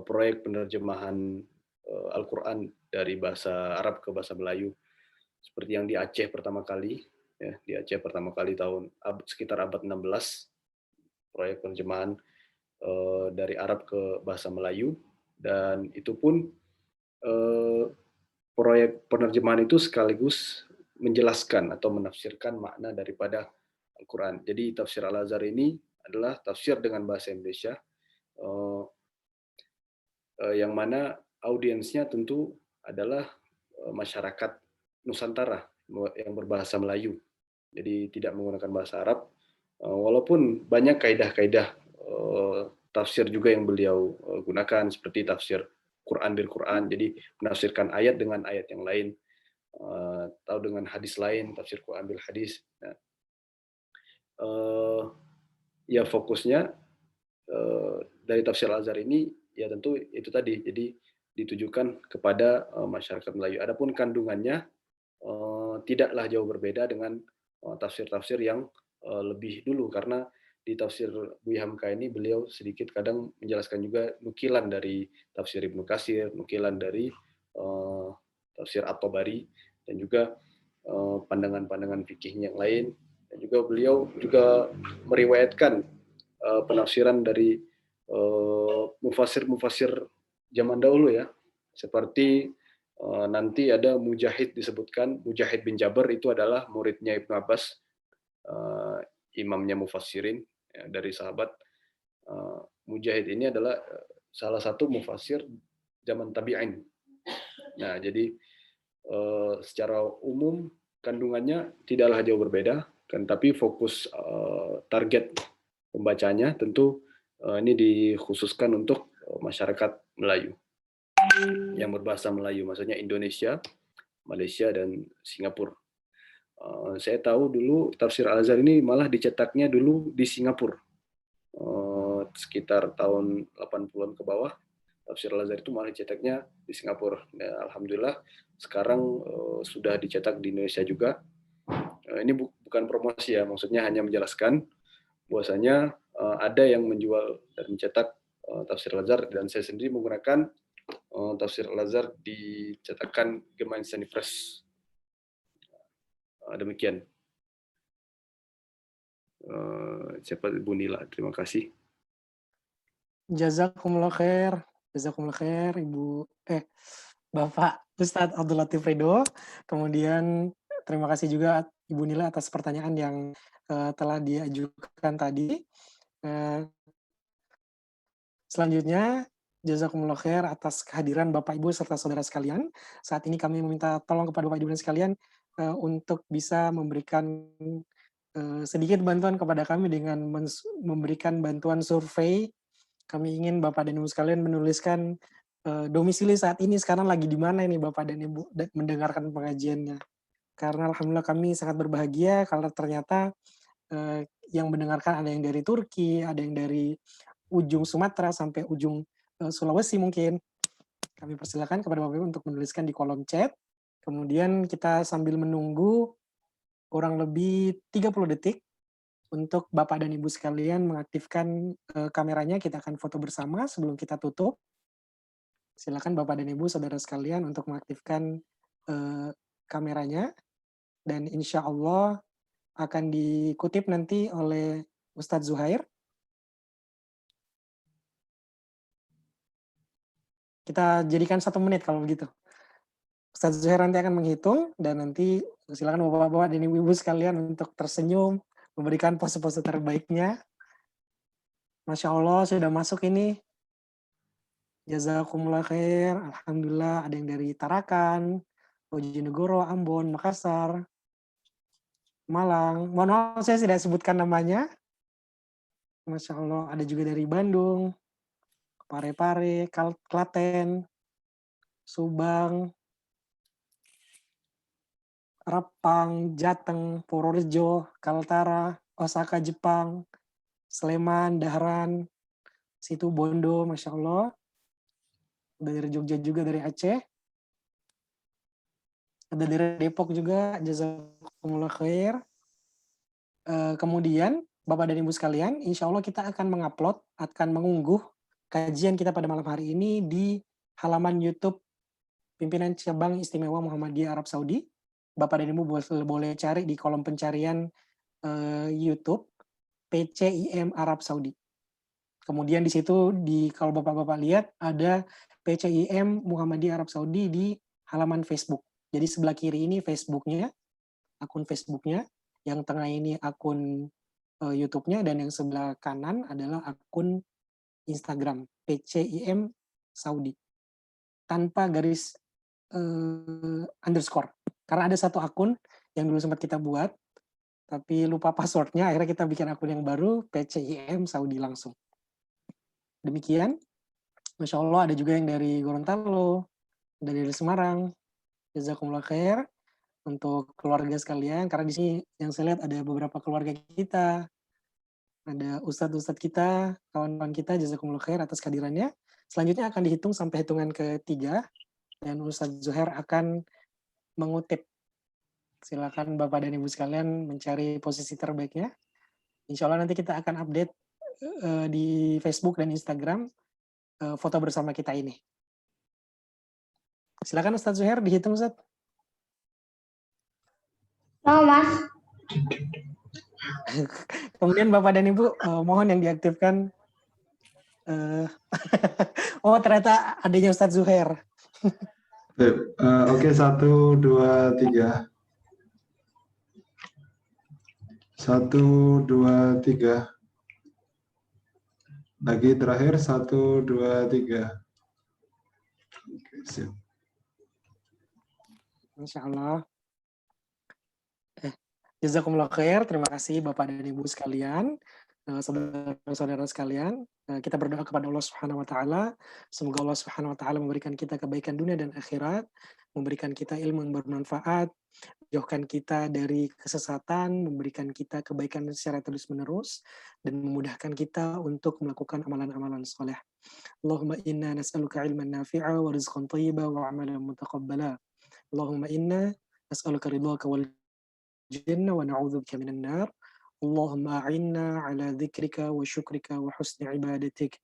proyek penerjemahan Al-Quran dari bahasa Arab ke bahasa Melayu. Seperti yang di Aceh pertama kali, ya, di Aceh pertama kali sekitar abad 16, proyek penerjemahan dari Arab ke bahasa Melayu, dan itu pun proyek penerjemahan itu sekaligus menjelaskan atau menafsirkan makna daripada Al-Quran. Jadi tafsir Al-Azhar ini adalah tafsir dengan bahasa Indonesia, yang mana audiensnya tentu adalah masyarakat Nusantara yang berbahasa Melayu. Jadi tidak menggunakan bahasa Arab, walaupun banyak kaidah-kaidah tafsir juga yang beliau gunakan, seperti tafsir Quran bil Quran, jadi menafsirkan ayat dengan ayat yang lain, atau dengan hadis lain, tafsir Quran bil hadis. Nah, ya fokusnya dari tafsir Al-Azhar ini ya tentu itu tadi, jadi ditujukan kepada masyarakat Melayu. Adapun kandungannya tidaklah jauh berbeda dengan tafsir-tafsir yang lebih dulu, karena di tafsir Buya Hamka ini beliau sedikit kadang menjelaskan juga nukilan dari tafsir Ibnu Katsir, nukilan dari tafsir At-Tabari, dan juga pandangan-pandangan fikih yang lain. Dan juga beliau juga meriwayatkan penafsiran dari mufasir-mufasir zaman dahulu, ya, seperti nanti ada Mujahid disebutkan, Mujahid bin Jabir itu adalah muridnya Ibnu Abbas, imamnya mufassirin, ya, dari sahabat. Mujahid ini adalah salah satu mufassir zaman tabi'in. Nah, jadi secara umum kandungannya tidaklah jauh berbeda, kan, tapi fokus target pembacanya tentu ini dikhususkan untuk masyarakat Melayu yang berbahasa Melayu, maksudnya Indonesia, Malaysia, dan Singapura. Saya tahu dulu tafsir Al-Azhar ini malah dicetaknya dulu di Singapura, sekitar tahun 80-an ke bawah. Tafsir Al-Azhar itu malah dicetaknya di Singapura. Ya, alhamdulillah sekarang sudah dicetak di Indonesia juga. Ini bukan promosi, ya, maksudnya hanya menjelaskan bahwasanya ada yang menjual dan mencetak tafsir Al-Azhar, dan saya sendiri menggunakan tafsir Al-Azhar di cetakan Gemeinsani Press. Demikian. Siapa Ibu Nila, terima kasih. Jazakumullah khair Bapak Ustadz Abdul Latif Ridho. Kemudian terima kasih juga Ibu Nila atas pertanyaan yang telah diajukan tadi. Selanjutnya, jazakumullah khair atas kehadiran Bapak Ibu serta saudara sekalian. Saat ini kami meminta tolong kepada Bapak Ibu dan sekalian untuk bisa memberikan sedikit bantuan kepada kami dengan memberikan bantuan survei. Kami ingin Bapak dan Ibu sekalian menuliskan domisili saat ini sekarang lagi di mana ini Bapak dan Ibu mendengarkan pengajiannya. Karena alhamdulillah kami sangat berbahagia karena ternyata yang mendengarkan ada yang dari Turki, ada yang dari ujung Sumatera sampai ujung Sulawesi mungkin. Kami persilakan kepada Bapak Ibu untuk menuliskan di kolom chat. Kemudian kita sambil menunggu kurang lebih 30 detik untuk Bapak dan Ibu sekalian mengaktifkan kameranya. Kita akan foto bersama sebelum kita tutup. Silakan Bapak dan Ibu saudara sekalian untuk mengaktifkan kameranya. Dan insya Allah akan dikutip nanti oleh Ustadz Zuhair. Kita jadikan 1 menit kalau begitu. Ustadz Zuhair nanti akan menghitung, dan nanti silakan bapak-bapak dan ibu-ibu sekalian untuk tersenyum, memberikan pose-pose terbaiknya. Masya Allah, sudah masuk ini. Jazakumullah khair. Alhamdulillah, ada yang dari Tarakan, Bojonegoro, Ambon, Makassar, Malang. Mohon maaf saya tidak sebutkan namanya. Masya Allah, ada juga dari Bandung, Parepare, Klaten, Subang, Repang, Jateng, Purworejo, Kaltara, Osaka, Jepang, Sleman, Dahran, Situ Bondo, Masya Allah. Dari Jogja juga, dari Aceh. Ada dari Depok juga, jazakumullah khair. Kemudian, Bapak dan Ibu sekalian, insya Allah kita akan mengupload, akan mengunggah kajian kita pada malam hari ini di halaman YouTube Pimpinan Cabang Istimewa Muhammadiyah Arab Saudi. Bapak dan Ibu boleh cari di kolom pencarian YouTube PCIM Arab Saudi. Kemudian di situ, kalau Bapak-Bapak lihat, ada PCIM Muhammadiyah Arab Saudi di halaman Facebook. Jadi sebelah kiri ini Facebooknya, akun Facebooknya, yang tengah ini akun YouTube-nya, dan yang sebelah kanan adalah akun Instagram PCIM Saudi tanpa garis underscore, karena ada satu akun yang dulu sempat kita buat tapi lupa passwordnya, akhirnya kita bikin akun yang baru PCIM Saudi langsung. Demikian. Masya Allah, ada juga yang dari Gorontalo, dari Semarang. Jazakumullah khair untuk keluarga sekalian, karena di sini yang saya lihat ada beberapa keluarga kita, ada ustadz-ustadz kita, kawan-kawan kita, jazakumullah khair atas kehadirannya. Selanjutnya akan dihitung sampai hitungan ketiga, dan Ustadz Zuhair akan mengutip. Silakan Bapak dan Ibu sekalian mencari posisi terbaiknya. Insya Allah nanti kita akan update di Facebook dan Instagram foto bersama kita ini. Silakan Ustadz Zuhair, dihitung Ustadz. Oh, Mas. Kemudian Bapak dan Ibu mohon yang diaktifkan. Oh, ternyata adanya Ustadz Zuhair. Oke, 1, 2, 3. 1, 2, 3. Lagi terakhir 1, 2, 3. Oke, siap. Insya Allah. Jazakumullah khair. Terima kasih Bapak dan Ibu sekalian, saudara-saudara sekalian. Kita berdoa kepada Allah Subhanahu wa taala, semoga Allah Subhanahu wa taala memberikan kita kebaikan dunia dan akhirat, memberikan kita ilmu yang bermanfaat, jauhkan kita dari kesesatan, memberikan kita kebaikan secara terus-menerus, dan memudahkan kita untuk melakukan amalan-amalan saleh. Allahumma inna nas'aluka ilman nafi'a wa rizqan thayyiban wa amalan mutaqabbala. Allahumma inna nas'aluka ridhaka wal jannah wa na'udzubika minan nar. Allahumma a'inna ala dzikrika wa syukrika wa husni ibadatik.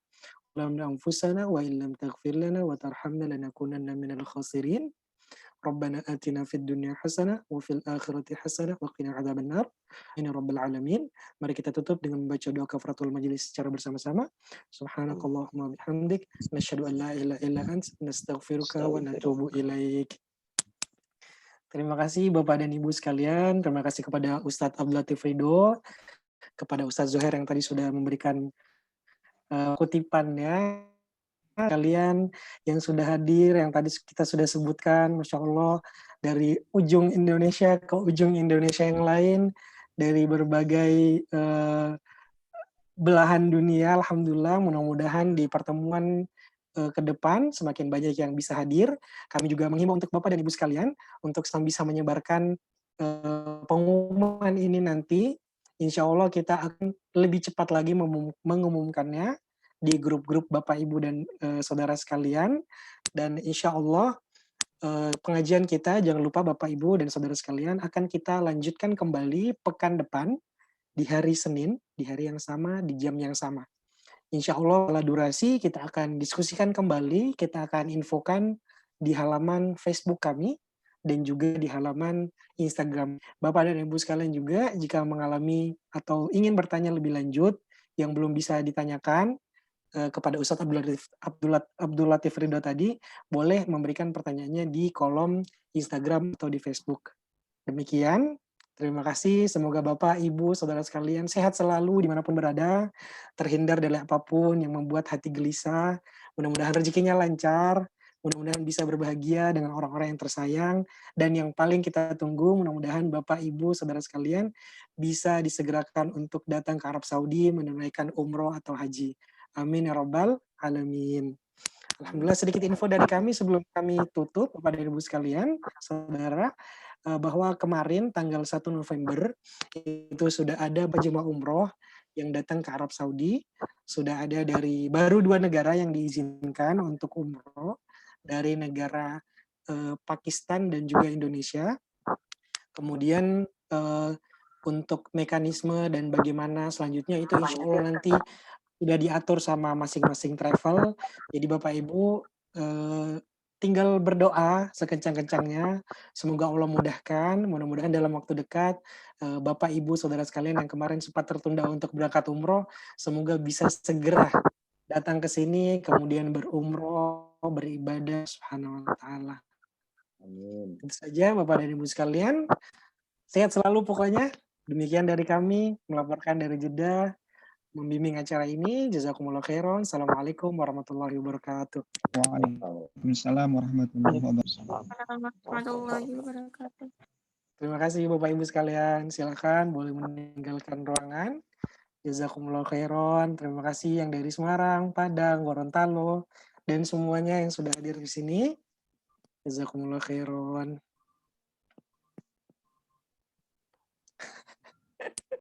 Lamna anfusana wa illam taghfir lana wa tarhamna lanakunanna minal khasirin. Rabbana atina fid dunya hasanah wa fil akhirati hasanah wa qina adzabannar. Amin rabbal alamin. Mari kita tutup dengan membaca doa kafaratul majelis secara bersama-sama. Subhanakallahumma bihamdik, nasyhadu an la ilaha illa anta, nastaghfiruka wa natubu ilaik. Terima kasih Bapak dan Ibu sekalian. Terima kasih kepada Ustadz Abdul Latif Ridho, kepada Ustadz Zuhair yang tadi sudah memberikan kutipannya. Kalian yang sudah hadir, yang tadi kita sudah sebutkan, Masya Allah, dari ujung Indonesia ke ujung Indonesia yang lain, dari berbagai belahan dunia, Alhamdulillah, mudah-mudahan di pertemuan ke depan semakin banyak yang bisa hadir. Kami juga menghimbau untuk Bapak dan Ibu sekalian untuk bisa menyebarkan pengumuman ini nanti. Insya Allah kita akan lebih cepat lagi mengumumkannya di grup-grup Bapak Ibu dan saudara sekalian. Dan insya Allah pengajian kita, jangan lupa Bapak Ibu dan saudara sekalian, akan kita lanjutkan kembali pekan depan di hari Senin, di hari yang sama, di jam yang sama. Insya Allah setelah durasi kita akan diskusikan kembali, kita akan infokan di halaman Facebook kami, dan juga di halaman Instagram. Bapak dan Ibu sekalian juga jika mengalami atau ingin bertanya lebih lanjut yang belum bisa ditanyakan kepada Ustadz Abdul Latif Ridho tadi, boleh memberikan pertanyaannya di kolom Instagram atau di Facebook. Demikian, terima kasih. Semoga Bapak, Ibu, Saudara sekalian sehat selalu dimanapun berada, terhindar dari apapun yang membuat hati gelisah, mudah-mudahan rezekinya lancar, mudah-mudahan bisa berbahagia dengan orang-orang yang tersayang, dan yang paling kita tunggu, mudah-mudahan Bapak, Ibu, Saudara sekalian bisa disegerakan untuk datang ke Arab Saudi menunaikan umroh atau haji. Amin ya Rabbal Alamin. Alhamdulillah, sedikit info dari kami sebelum kami tutup kepada Ibu sekalian, Saudara, bahwa kemarin tanggal 1 November itu sudah ada jemaah umroh yang datang ke Arab Saudi. Sudah ada dari baru 2 negara yang diizinkan untuk umroh, dari negara Pakistan dan juga Indonesia. Kemudian untuk mekanisme dan bagaimana selanjutnya itu insya Allah nanti sudah diatur sama masing-masing travel. Jadi Bapak Ibu tinggal berdoa sekencang-kencangnya. Semoga Allah mudahkan. Mudah-mudahan dalam waktu dekat Bapak Ibu Saudara sekalian yang kemarin sempat tertunda untuk berangkat umroh, semoga bisa segera datang ke sini kemudian berumroh, beribadah subhanahu wa ta'ala. Amin. Itu saja Bapak dan Ibu sekalian. Sehat selalu pokoknya. Demikian dari kami melaporkan dari Jeddah, membimbing acara ini. Jazakumullah khairan. Assalamualaikum warahmatullahi wabarakatuh. Waalaikumsalam warahmatullahi wabarakatuh. Terima kasih Bapak Ibu sekalian. Silakan boleh meninggalkan ruangan. Jazakumullah khairan. Terima kasih yang dari Semarang, Padang, Gorontalo, dan semuanya yang sudah hadir di sini. Jazakumullah khairan.